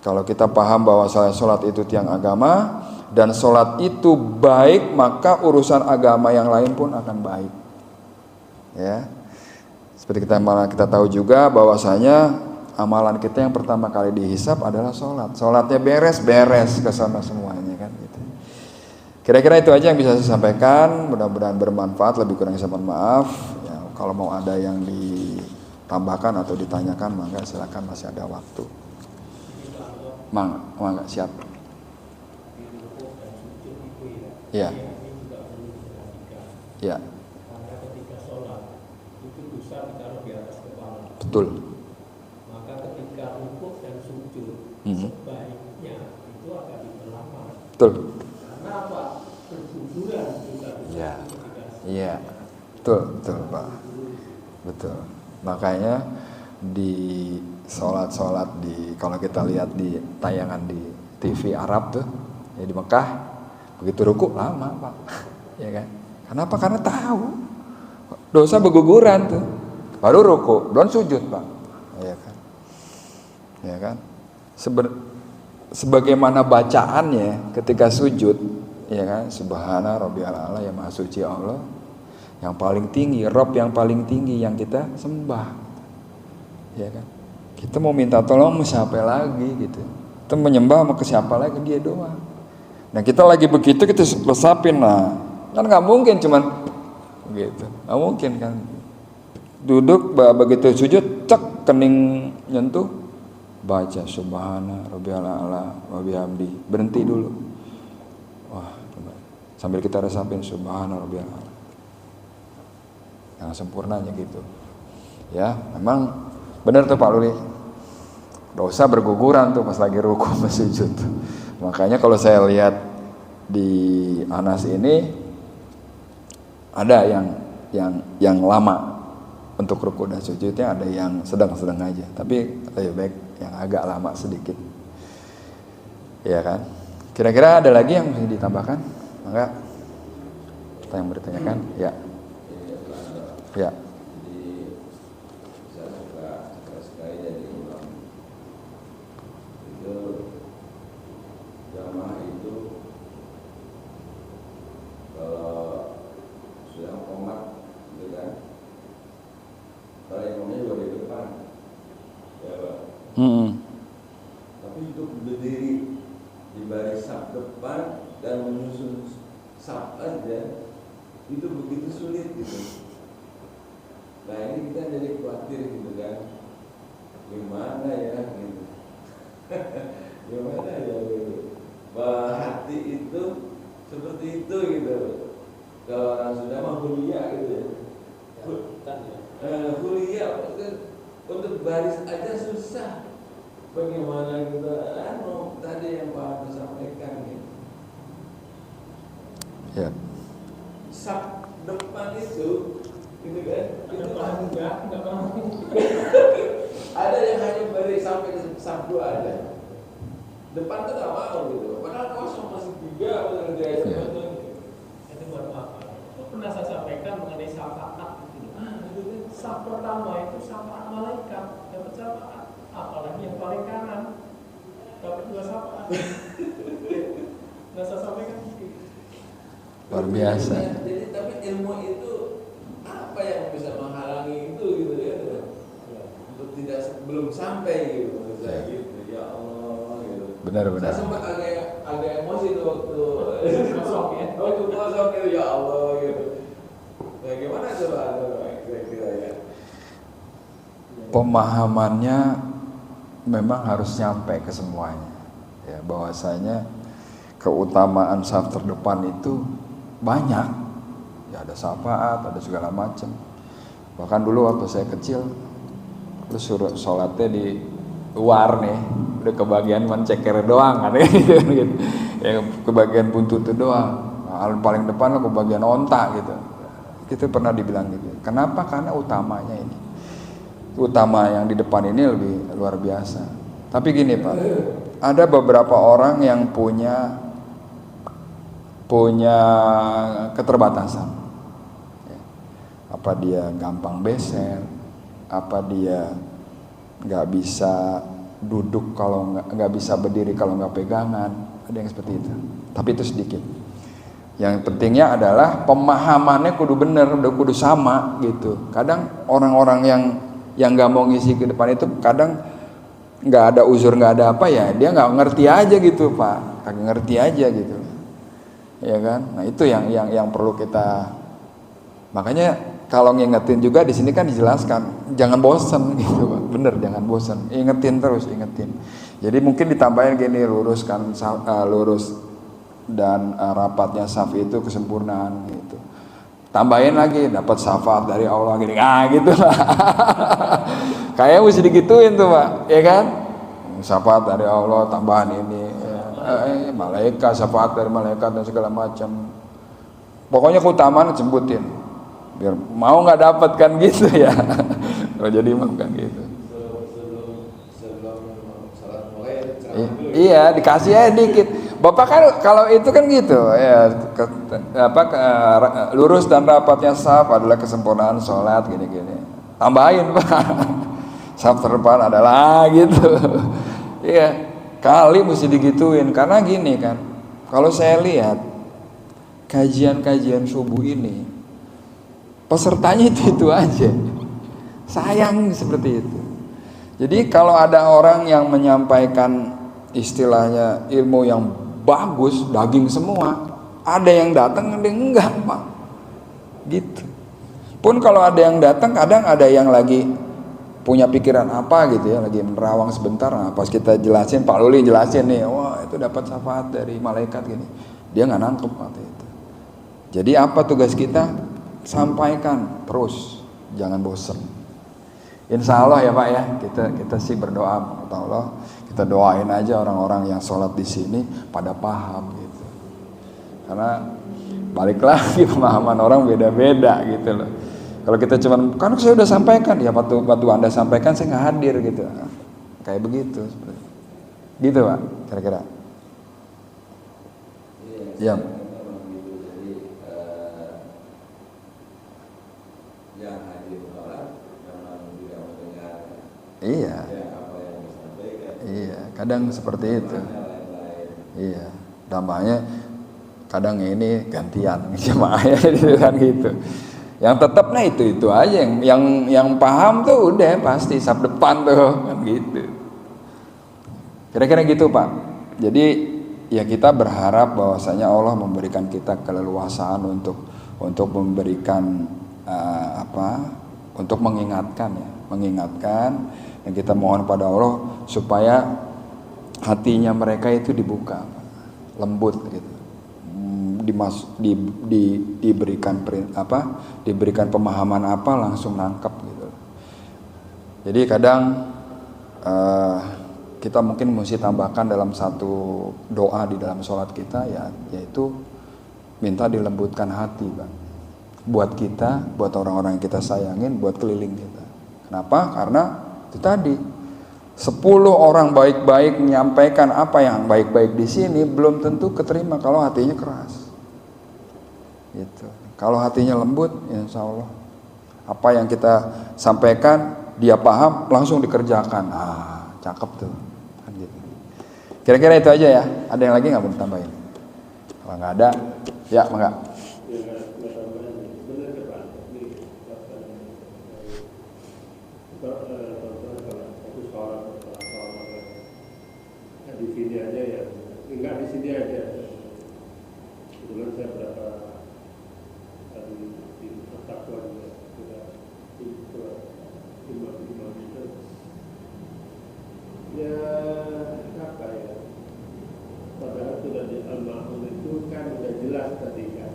Kalau kita paham bahwa sholat itu tiang agama, dan sholat itu baik, maka urusan agama yang lain pun akan baik. Ya, seperti kita tahu juga bahwasanya amalan kita yang pertama kali dihisap adalah sholat. Sholatnya beres ke sana semuanya kan. Gitu. Kira-kira itu aja yang bisa saya sampaikan. Mudah-mudahan bermanfaat. Lebih kurang saya mohon maaf. Ya, kalau mau ada yang ditambahkan atau ditanyakan, maka silakan, masih ada waktu. Mangga siap. Ya. Ya. Karena ketika sholat itu dosa ditaruh di atas kepala. Betul. Maka ketika rukuk dan sujud, sebaiknya itu akan diperlama. Betul. Karena apa? Berguguran dosa-dosa. Ya. Iya. Betul Pak. Betul. Makanya di sholat kalau kita lihat di tayangan di TV Arab tuh, ya di Mekah, begitu ruku lama Pak, ya kan? Kenapa? Karena tahu dosa berguguran tuh, baru ruku, belum sujud Pak, ya kan? Ya kan? Sebagaimana bacaannya ketika sujud, ya kan? Subhana rabbiyal a'la, yang maha suci Allah, yang paling tinggi, Rabb yang paling tinggi yang kita sembah, ya kan? Kita mau minta tolong sama siapa lagi gitu? Kita menyembah sama ke siapa lagi? Dia doang. Nah kita lagi begitu kita lesapin lah, kan nggak mungkin cuman gitu, nggak mungkin kan. Duduk begitu sujud, cek kening nyentuh, baca subhana rabbiyal a'la wa bihamdi, berhenti dulu. Wah, sambil kita resapin subhana rabbiyal a'la. Yang sempurnanya gitu. Ya, memang benar tuh Pak Luli. Dosa berguguran tuh pas lagi ruku pas sujud. Makanya kalau saya lihat di Anas ini ada yang lama untuk ruku dan sujudnya, ada yang sedang-sedang aja, tapi lebih baik yang agak lama sedikit. Ya kan? Kira-kira ada lagi yang bisa ditambahkan? Enggak? Kita yang bertanyakan? Ya. Ya. Tapi untuk berdiri di barisan depan dan menyusun saf aja itu begitu sulit gitu. Nah ini kita jadi khawatir gitu kan, gimana ya gitu. Gimana ya gitu. Bahwa hati itu seperti itu gitu. Kalau orang sudah mah mulia gitu ya. baris aja susah. Bagaimana kita tadi yang Pak Agus sampaikan gitu. Ya. Saf depan itu gitu kan, itu enggak mau. ada yang hanya beri sampai ke saf 2 ada. Depan tuh nggak mau gitu. Padahal kosong masih 3 benar dia Itu buat apa? Itu pernah saya sampaikan mengenai syafaat. Saf pertama itu syafaat malaikat, dapat syafaat. Apalagi yang paling kanan dapat 2 syafaat. Nah, saya sampaikan gitu. Luar biasa. Jadi tapi ilmu itu apa yang bisa menghalangi itu gitu ya? Untuk tidak belum sampai gitu menurut saya gitu. Ya Allah gitu. Benar-benar. Saya sempat agak emosi tuh waktu Kosong ya. waktu kosong gitu, ya Allah gitu. Bagaimana coba kira-kira ya? Pemahamannya memang harus nyampe ke semuanya. Ya, bahwasanya keutamaan saf terdepan itu banyak. Ya ada syafaat, ada segala macam. Bahkan dulu waktu saya kecil, terus suruh sholatnya di luar nih, udah kebagian menceker doang kan gitu. Ya kebagian buntut itu doang. Nah, paling depan lo kebagian onta gitu. Itu pernah dibilang gitu. Kenapa? Karena utamanya ini. Utama yang di depan ini lebih luar biasa. Tapi gini Pak, ada beberapa orang yang punya keterbatasan. Apa dia gampang beser, apa dia nggak bisa duduk kalau nggak bisa berdiri kalau nggak pegangan, ada yang seperti itu. Tapi itu sedikit. Yang pentingnya adalah pemahamannya kudu bener, udah kudu sama gitu. Kadang orang-orang yang nggak mau ngisi ke depan itu kadang nggak ada uzur, nggak ada apa ya, dia nggak ngerti aja gitu Pak, kagak ngerti aja gitu, ya kan? Nah itu yang perlu kita, makanya kalau ngingetin juga di sini kan dijelaskan, jangan bosen gitu Pak, bener jangan bosen, ingetin terus ingetin. Jadi mungkin ditambahin gini, luruskan lurus dan rapatnya saf itu kesempurnaan gitu. Tambahin lagi dapat syafaat dari Allah gini, gitu lah. Kayak mesti digituin tuh Pak, ya kan? Syafaat dari Allah, tambahan ini, malaikat, syafaat dari malaikat dan segala macam. Pokoknya keutamaan sebutin, biar mau nggak dapat kan gitu ya. Kalau jadi mau kan gitu. Sebelum salat mulai Iya, dikasih aja dikit. Bapak kan kalau itu kan gitu ya, lurus dan rapatnya saf adalah kesempurnaan sholat gini-gini. Tambahin Pak, saf terdepan adalah gitu. Iya, kali mesti digituin karena gini kan. Kalau saya lihat kajian-kajian subuh ini, pesertanya itu aja. Sayang seperti itu. Jadi kalau ada orang yang menyampaikan istilahnya ilmu yang bagus, daging semua, ada yang datang, ada yang enggak Pak, gitu. Pun kalau ada yang datang, kadang ada yang lagi punya pikiran apa gitu ya, lagi menerawang sebentar. Nah, pas kita jelasin, Pak Luli jelasin nih, wah itu dapat syafaat dari malaikat gini, dia nggak nangkep waktu itu. Jadi apa tugas kita? Sampaikan terus, jangan bosen. Insya Allah ya Pak ya, kita sih berdoa kepada Allah, kita doain aja orang-orang yang sholat di sini pada paham gitu. Karena balik lagi pemahaman orang beda-beda gitu loh. Kalau kita cuman, kan saya udah sampaikan, ya waktu Anda sampaikan saya nggak hadir gitu, kayak begitu seperti gitu Pak, kira-kira. Iya. Ya. Yang hadir orang memang tidak mendengar. Iya. Ya, apa yang disampaikan. Iya, kadang seperti itu. Iya, dampaknya kadang ini gantian jemaahnya gitu kan gitu. Yang tetapnya itu aja yang paham tuh udah pasti saf depan tuh kan gitu. Kira-kira gitu Pak. Jadi ya kita berharap bahwasanya Allah memberikan kita keleluasaan untuk memberikan untuk mengingatkan dan kita mohon pada Allah supaya hatinya mereka itu dibuka, lembut gitu, diberikan pemahaman apa langsung nangkep gitu. Jadi kadang kita mungkin mesti tambahkan dalam satu doa di dalam sholat kita, ya, yaitu minta dilembutkan hati, Bang. Buat kita, buat orang-orang yang kita sayangin, buat keliling kita. Kenapa? Karena itu tadi 10 orang baik-baik menyampaikan apa yang baik-baik di sini belum tentu keterima kalau hatinya keras. Gitu. Kalau hatinya lembut, insya Allah apa yang kita sampaikan dia paham, langsung dikerjakan. Cakep tuh. Kan gitu. Kira-kira itu aja ya. Ada yang lagi nggak mau ditambahin? Kalau nggak ada, ya enggak. Di sini aja ya, enggak di sini aja. Kebetulan saya berapa tadi di persatuan juga imam itu, ya apa ya? Padahal sudah di Al-Ma'un itu kan udah jelas tadi kan.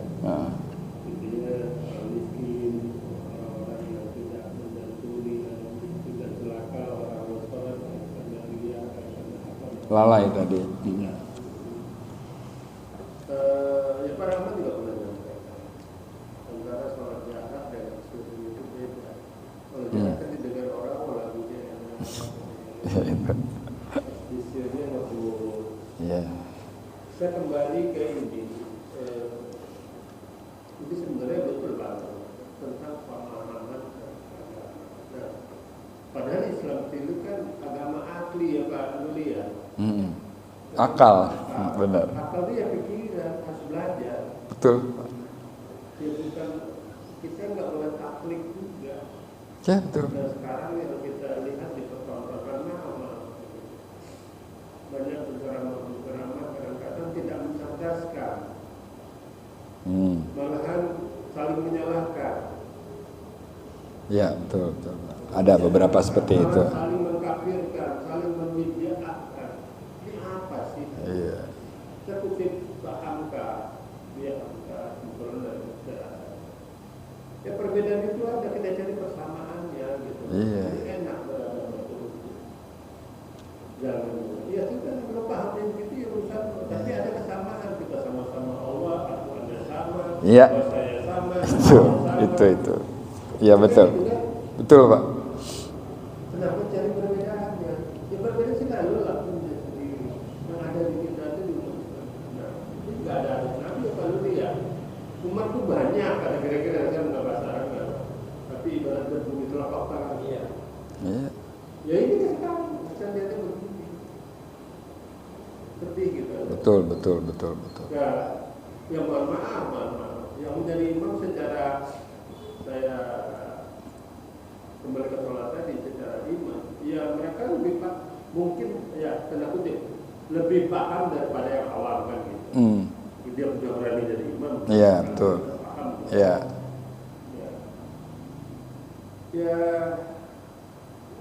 Intinya orang miskin, orang-orang yang tidak menyantuni, tidak celaka, orang restoran, karena dia karena apa? Lalai tadi. Ya para ulama juga pernah menyampaikan antara sholat jahat dan sunat itu beda. Kalau jahat kan didengar orang, lagunya enak, isinya ngebut. Saya kembali ke ini. Ini sebenarnya betul banget tentang pemahaman agama. Nah, padahal Islam itu kan agama akli ya Pak Nuli ya. Akal, benar. Akal itu ya pikiran, harus belajar. Betul. Ya bukan, kita nggak boleh taklid juga. Ya betul. Dan sekarang yang kita lihat di pertontonan nama banyak beberapa kadang-kadang tidak mencerdaskan, malahan saling menyalahkan. Ya betul. Ada beberapa seperti itu. Saling mengkafirkan, saling membid'ahkan. Ini apa sih? Iya. Saya kutip Hamka, dia Hamka, ya perbedaan itu ada, kita cari persamaannya gitu. Iya. Jadi enak beragama itu. Jangan, ya sudah kalau paham yang begitu ya urusan, tapi ada kesamaan, kita sama-sama Allah, aku Anda sama, Iya. saya sama, Itu. Iya betul. Betul Pak. Kenapa cari perbedaannya? Ya perbedaan sih lalu lah punya sendiri. Yang ada di kita itu juga. Nah, ini nggak ada nabi kalau dia. Umat tuh banyak, ada kira-kira saya nggak bahasa Arab, tapi ibarat berbumi telapak tangan. Iya. Ya ini kan sekarang saya lihatnya begini. Seperti gitu. Betul. Ya, yang mohon maaf. Yang menjadi imam secara saya kembali ke sholat tadi secara imam, ya mereka lebih mungkin ya tanda kutip lebih paham daripada yang awam kan gitu. Dia sudah berani jadi imam. Iya betul. Paham. Iya. Ya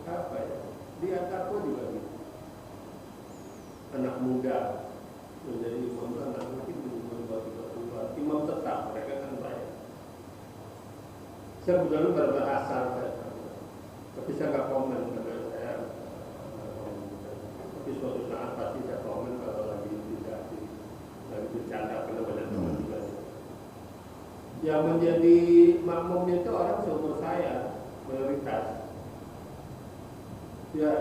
apa ya? Di antarku juga gitu. Anak muda menjadi imam, anak mungkin imam tetap mereka kan banyak. Saya betul berbahasa tapi saya nggak komen karena saya tapi suatu saat pasti saya komen kalau lagi tidak lagi bercanda karena banyak teman juga. Yang menjadi makmumnya itu orang seumur saya mayoritas. Ya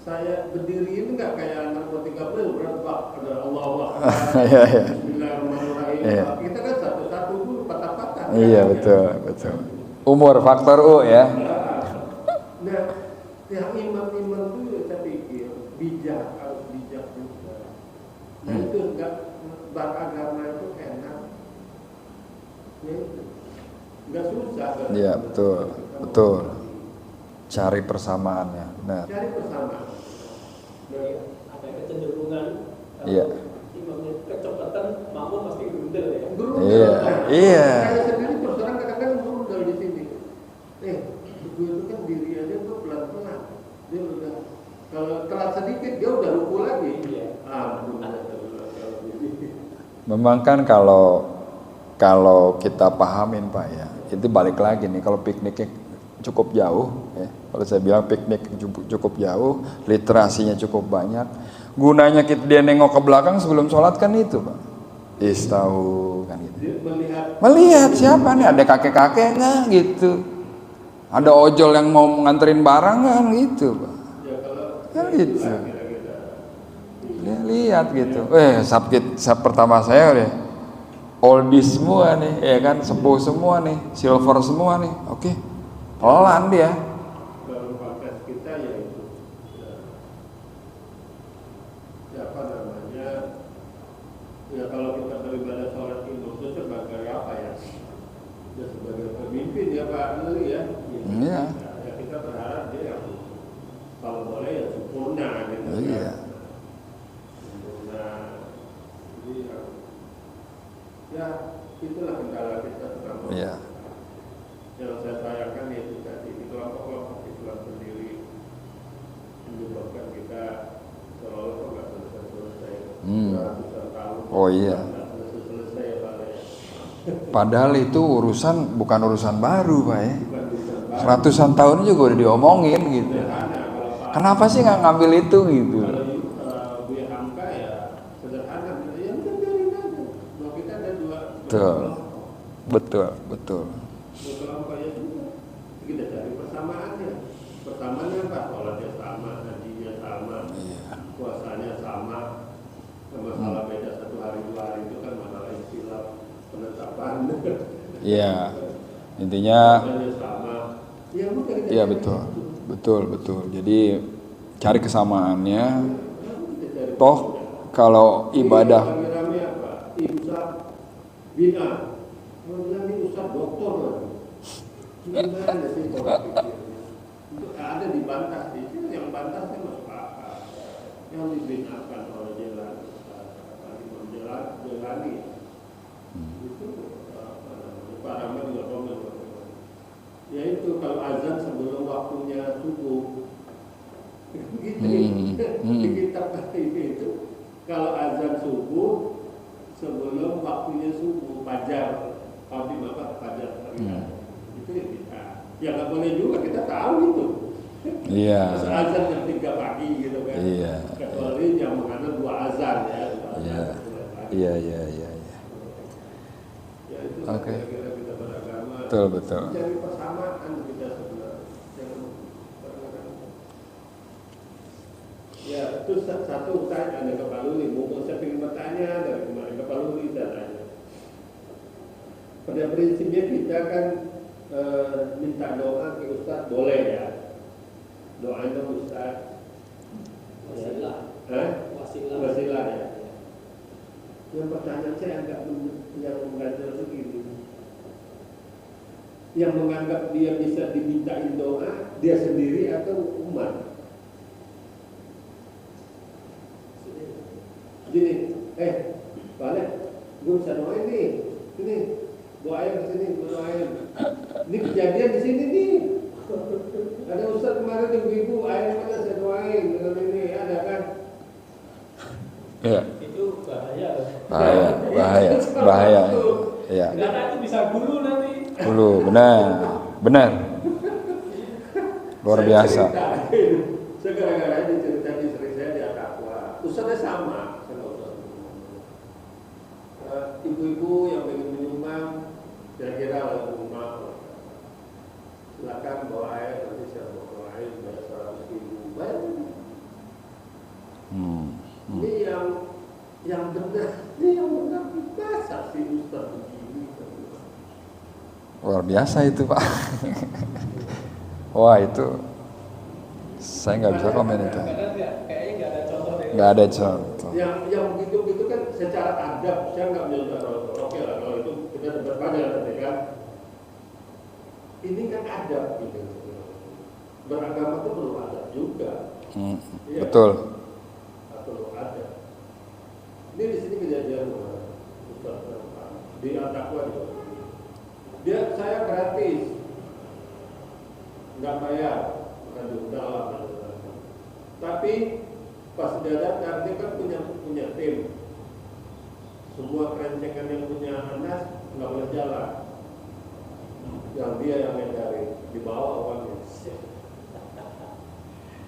saya berdiri ini nggak kayak anak umur 30 berapa ada Allah Bismillahirrahmanirrahim. Kita kan satu-satu dulu patah-patah. Iya betul. Umur faktor U ya. Nah, yang imam-imam itu saya pikir harus bijak juga. Nah itu enggak beragama itu enak. Ya, enggak susah. Iya betul. Cari persamaannya, benar. Cari persamaan. Nah, ada kecenderungan. Iya. Imamnya kecepatan, makmum pasti gerundel ya. Iya. Saya sendiri persoalan kadang-kadang gerundel di sini. Gue itu kan diri aja gue pelan-pelan. Dia udah kalau telat sedikit dia udah ruku lagi. Iya. Memang kan kalau kita pahamin Pak ya, itu balik lagi nih kalau pikniknya cukup jauh, ya. Kalau saya bilang piknik cukup jauh, literasinya cukup banyak. Gunanya dia nengok ke belakang sebelum sholat kan itu, Pak. Istahu kan gitu. Melihat siapa nih, ada kakek-kakek nggak gitu, ada ojol yang mau nganterin barang kan gitu, Pak. Kan gitu. Lihat gitu. Sab pertama saya deh. Oldies semua nih, ya kan, sepuh semua nih, silver semua nih. Oke. Pelan dia. Dalam konteks kita yaitu apa namanya, ya kalau kita beribadah sholat itu sebagai apa ya, ya sebagai pemimpin ya Pak Lili ya. Iya. Ya kita berharap dia yang kalau boleh ya sempurna gitu. Iya. Sempurna. Jadi ya itulah kendala kita terutama. Iya. Yang saya sayangkan yaitu tadi di kelompok-kelompok Islam sendiri menyebabkan kita seolah-olah kok nggak selesai-selesai ratusan tahun. Oh iya. Nggak selesai-selesai ya Pak ya. Padahal itu bukan urusan baru, Pak ya. Bukan urusan baru. Ratusan tahun juga udah diomongin gitu. Sederhana kalau Pak. Kenapa sih nggak ngambil itu gitu? Kalau Bu Hamka ya sederhana, ya udah biarin aja. Bahwa kita ada dua Betul. kelompok ya sudah. Kita cari persamaannya. Persamaannya apa? Sholatnya sama, hajinya sama, puasanya sama. Masalah beda 1 hari 2 hari itu kan masalah istilah penetapan. Iya. Intinya sama. Ya udah kita iya cari betul. Jadi cari kesamaannya. kita cari Toh kalau ibadah rame-rame apa? Ustaz bina. Mau bilang ini Ustaz doktor kan? Gimana sih cara pikir? Itu ada dibantah sih. Yang bantahnya masuk akal. Yang dibinakan oleh Jelani itu para juga komen. Yaitu kalau azan sebelum waktunya subuh. Gitu. Di kitab itu kalau azan subuh sebelum waktunya subuh fajar. Fajar itu ya kita. Ya nggak boleh juga, kita tahu itu. iya. Azan jam 3 pagi gitu kan. Iya. Kecuali yang mengandung 2 azan ya. Iya. Ya itu Oke. kira-kira kita beragama. Betul. Cari persamaan kita sebenarnya. Ya itu satu saya ada ke Pak Luli. Mumpung saya ingin bertanya dari kemarin ke Pak Luli saya tanya. Pada prinsipnya kita kan minta doa ke Ustaz boleh ya. Doanya Ustaz wasilah ya. Yang pertanyaan saya agak yang mengganjal begini. Yang menganggap dia bisa dimintain doa dia sendiri atau umat? Gini, balik, gue bisa doain nih, ini bawa air ke sini, gue doain. Ini kejadian di sini nih. Ada Ustaz kemarin ibu-ibu air mana saya doain dengan ini, ada kan? Iya. Itu bahaya. Bahaya. Iya. Karena itu bisa gulu nanti. Dulu benar. Luar biasa. Saya gara-gara ini cerita di istri saya di Atakwa. Ustaznya sama. Ibu-ibu yang ingin menyumbang kira-kira oleh rumah silakan bawa air, nanti saya bawa air bayar 100.000 bayar. Ini yang benar masa sih Ustaz begini. Luar biasa itu, Pak. Wah, itu saya nggak bisa komen itu. Kayaknya nggak ada contoh deh. Nggak ada contoh. Yang begitu kan secara adab saya nggak bilang oke lah kalau itu kita debat banyak tadi kan. Ini kan adab gitu. Beragama itu perlu adab juga. Ya, Betul. perlu adab. Ini di sini kejadian di Atakwa juga. Dia saya gratis, nggak bayar, bukan diundang lah. Tapi pas dia datang dia kan punya tim. Semua kerencekan yang punya Anas nggak boleh jalan. Yang dia yang ngedarin. dibawa uangnya.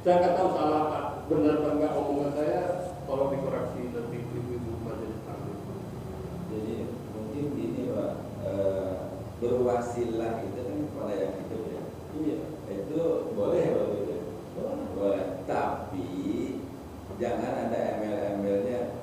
Saya nggak tahu salah Pak, benar apa enggak omongan saya, tolong dikoreksi nanti ibu-ibu majelis taklim. Jadi mungkin gini Pak, berwasilah itu kan kepada yang hidup ya. Iya. Itu boleh Pak itu. Boleh. Tapi jangan ada embel-embelnya.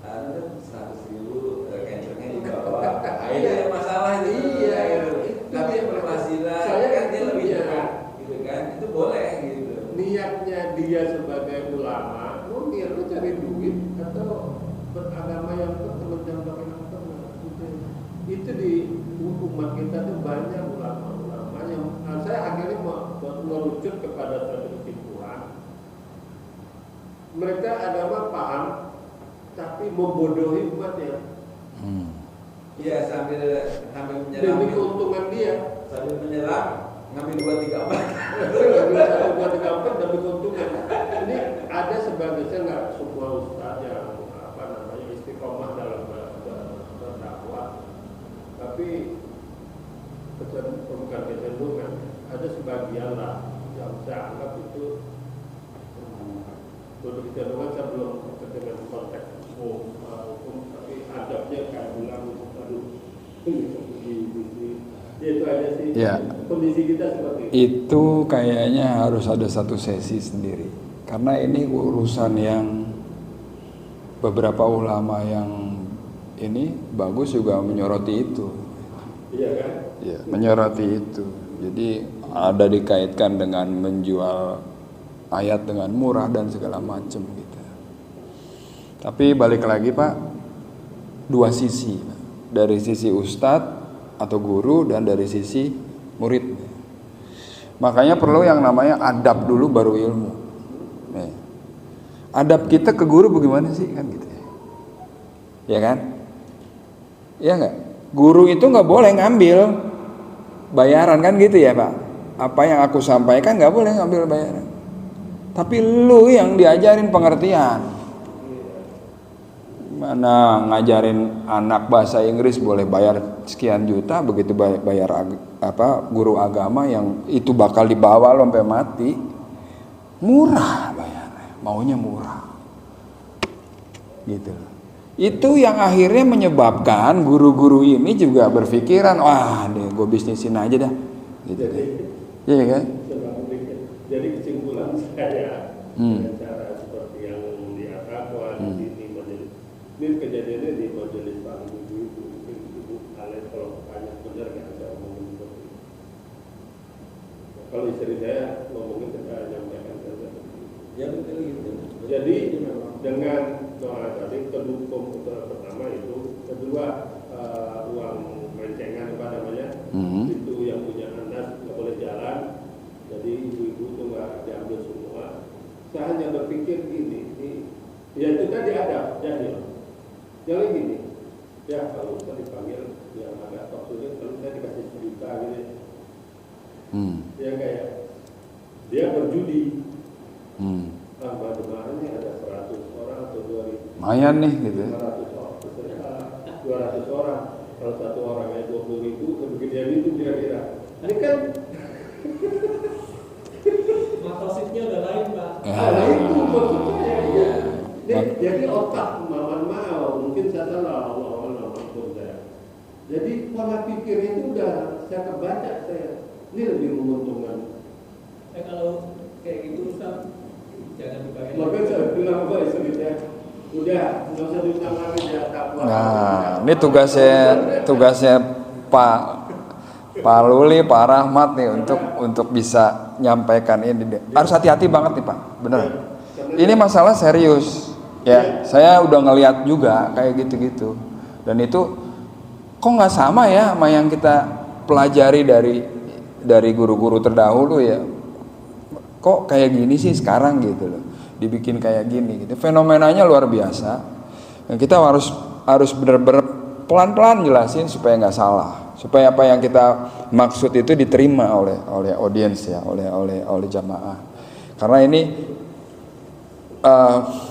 Ada 100.000 kencernya di bawah. Itu yang masalah itu. Iya. Tapi yang berwasilah Saya kan dia lebih iya. dekat, gitu kan? Itu boleh gitu. Niatnya dia sebagai ulama, dia lu cari duit atau beragama yang teman-teman bagaimana itu di umat kita tuh banyak ulama-ulama yang saya akhirnya merucut kepada satu kesimpulan, mereka agama paham tapi membodohi umatnya. Iya sambil menyelam. Demi keuntungan dia. Sambil menyelam ngambil 2-3 emas. Buat gampang demi keuntungan. Ini ada sebagai saya nggak semua ustaz yang istiqomah dalam berdakwah, tapi bukan kecenderungan. Ada sebagian lah yang saya anggap itu kecenderungan saya belum dengan konteks hukum, tapi adabnya kayak bilang aduh itu aja sih. Ya. Kondisi kita seperti Itu kayaknya harus ada satu sesi sendiri. Karena ini urusan yang beberapa ulama yang ini bagus juga menyoroti itu. Iya kan? Ya, menyoroti itu. Jadi ada dikaitkan dengan menjual ayat dengan murah dan segala macam gitu. Tapi balik lagi Pak, dua sisi. Dari sisi ustadz atau guru dan dari sisi murid. Makanya perlu yang namanya adab dulu baru ilmu. Nih. Adab kita ke guru bagaimana sih kan gitu ya? Ya kan? Ya nggak? Guru itu nggak boleh ngambil bayaran kan gitu ya Pak? Apa yang aku sampaikan nggak boleh ngambil bayaran. Tapi lu yang diajarin pengertian. Mana ngajarin anak bahasa Inggris boleh bayar sekian juta, begitu bayar guru agama yang itu bakal dibawa lo sampai mati, murah bayarnya, maunya murah, gitu. Itu yang akhirnya menyebabkan guru-guru ini juga berpikiran, wah deh gue bisnisin aja dah, gitu deh, iya kan? Jadi kesimpulan saya dengan cara seperti yang di Akwa ini kejadiannya di majelis Pak Ibu kalian kalau banyak benar nggak ada omongin seperti itu. Kalau istri saya ngomongin kita nyampaikan saja. Ya betul gitu. Jadi dengan doa tadi kedukung pertama itu, kedua uang mencengan apa namanya itu yang punya anak nggak boleh jalan. Jadi ibu-ibu itu nggak diambil semua. Saya hanya berpikir gini, ya itu tadi ada jahil. Jangan gini, ya kalau saya dipanggil yang agak top sulit, kalau saya dikasih 1 juta gitu, ya kayak dia berjudi, jemaahnya ada 100 orang atau 2.000, lumayan nih gitu. 200 orang, kalau satu orangnya 20.000, kemudian itu kira-kira, ini kan Maksudnya udah lain Pak. itu maksud saya ya. Jadi otak mohon maaf mungkin saya salah Allah maafkan saya. Jadi pola pikir itu udah saya kebaca saya. Ini lebih menguntungkan. Kalau kayak gitu Ustaz jangan dibayar. Makanya saya bilang apa ya udah nggak usah diulang lagi ya takwa. Nah, ini tugasnya Pak Luli, Pak Rahmat nih untuk bisa nyampaikan ini. Harus hati-hati banget nih Pak, bener. Ini masalah serius. Ya, saya udah ngeliat juga kayak gitu-gitu. Dan itu kok nggak sama ya sama yang kita pelajari dari guru-guru terdahulu ya. Kok kayak gini sih sekarang gitu loh. Dibikin kayak gini gitu. Fenomenanya luar biasa. Dan kita harus benar-benar pelan-pelan jelasin supaya nggak salah. Supaya apa yang kita maksud itu diterima oleh audiens ya, oleh jamaah. Karena ini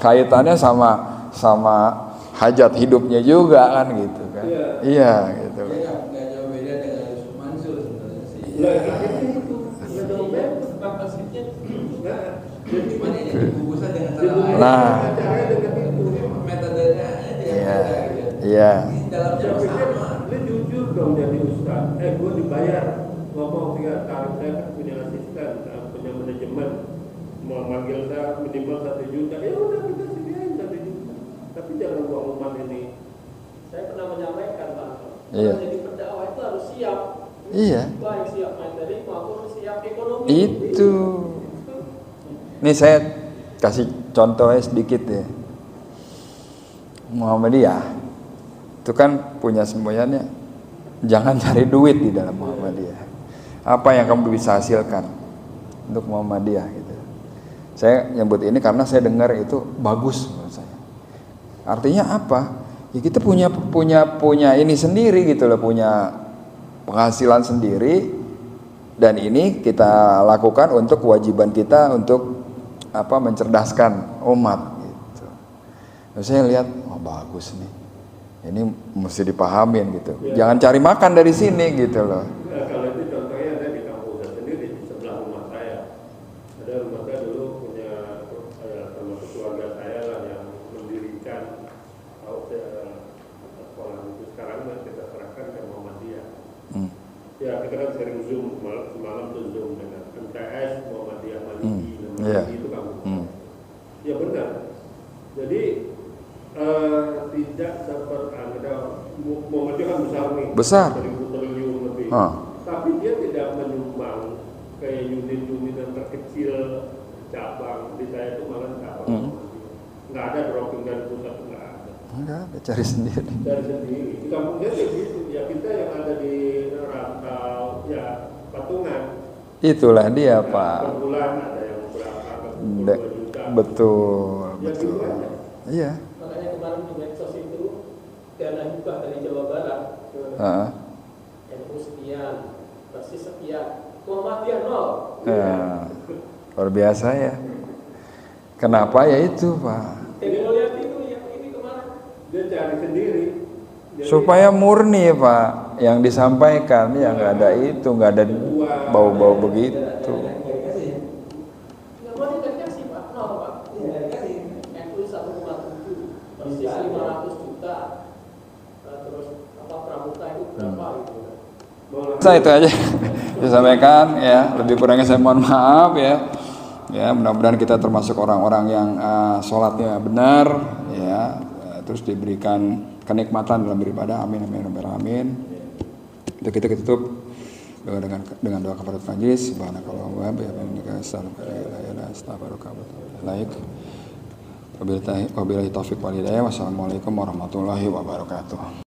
kaitannya sama hajat hidupnya juga kan gitu kan. Iya gitu. Nggak jauh beda dengan Yusuf Mansur sebenarnya sih. Nah, itu Cuman ini dibungkusnya dengan cara lain. Nah. Caranya dengan itu. Metodenya aja yang Iya. beda, gitu. Iya. Ini dalamnya Saya pikir sama. lu jujur dong jadi ustaz. Gue dibayar ngomong tiga tarif saya kan punya asisten, punya manajemen, mau manggil saya minimal 1 juta. Ya udah kita sediain 1 juta. Tapi jangan uang umat ini. Saya pernah menyampaikan Pak, Iya. kalau jadi pendakwah itu harus siap. Iya. Baik siap materi maupun siap ekonomi. Itu. Nih saya kasih contohnya sedikit ya. Muhammadiyah itu kan punya semboyannya, jangan cari duit di dalam Muhammadiyah. Apa yang kamu bisa hasilkan untuk Muhammadiyah gitu. Saya nyebut ini karena saya dengar itu bagus menurut saya. Artinya apa? Ya kita punya ini sendiri gitu loh, punya penghasilan sendiri, dan ini kita lakukan untuk kewajiban kita untuk apa, mencerdaskan umat gitu. Terus saya lihat, oh bagus nih, ini mesti dipahamin gitu. Jangan cari makan dari sini gitu loh. Nah, kalau itu contohnya ada di kampung saya sendiri di sebelah rumah saya. Ada rumah saya dulu punya termasuk keluarga saya lah yang mendirikan sekolah itu. Sekarang kita serahkan ke Muhammadiyah. Ya kita kan sering zoom, semalam tuh zoom dengan MTS Muhammadiyah Maliki, Maliki itu kampung. Ya benar. Jadi tidak seperti ada Muhammadiyah kan besar nih, Besar. 1.000 triliun lebih. Tapi dia tidak menyumbang kayak unit-unit yang terkecil cabang. Di saya itu malah cabang. Nggak ada dropping dari pusat, nggak ada. Enggak, cari sendiri. Dari sendiri. Di kampung saya kayak gitu. Ya kita yang ada di rantau, ya patungan. Itulah dia Ya, Pak. per bulan ada yang berapa, De- 2 juta. betul, Ya, betul. gitu aja. Iya. Makanya kemarin di medsos itu dana hibah dari Jawa Barat ke Heeh. NU sekian, Persis sekian, Muhammadiyah 0. Ya, luar biasa ya. Kenapa ya itu Pak? Jadi lihat itu yang ini kemarin. Dia cari sendiri. Jadi, Supaya murni Pak, yang disampaikan ya nggak ada itu, nggak ada bau-bau begitu. Nggak mau dikasih Pak, 0 Pak. NU 1,7, Persis 500 juta. Terus apa Pramuka itu berapa itu? Saya itu aja disampaikan ya, lebih kurangnya saya mohon maaf ya. Ya, mudah-mudahan kita termasuk orang-orang yang sholatnya benar ya, terus diberikan kenikmatan dalam beribadah. Amin amin amin amin. Itu kita tutup dengan doa kafaratul majlis. Subhanakallahumma wa bihamdika astaghfiruka wa atubu ilaik. Wabillahi taufiq wal hidayah. Wassalamualaikum warahmatullahi wabarakatuh.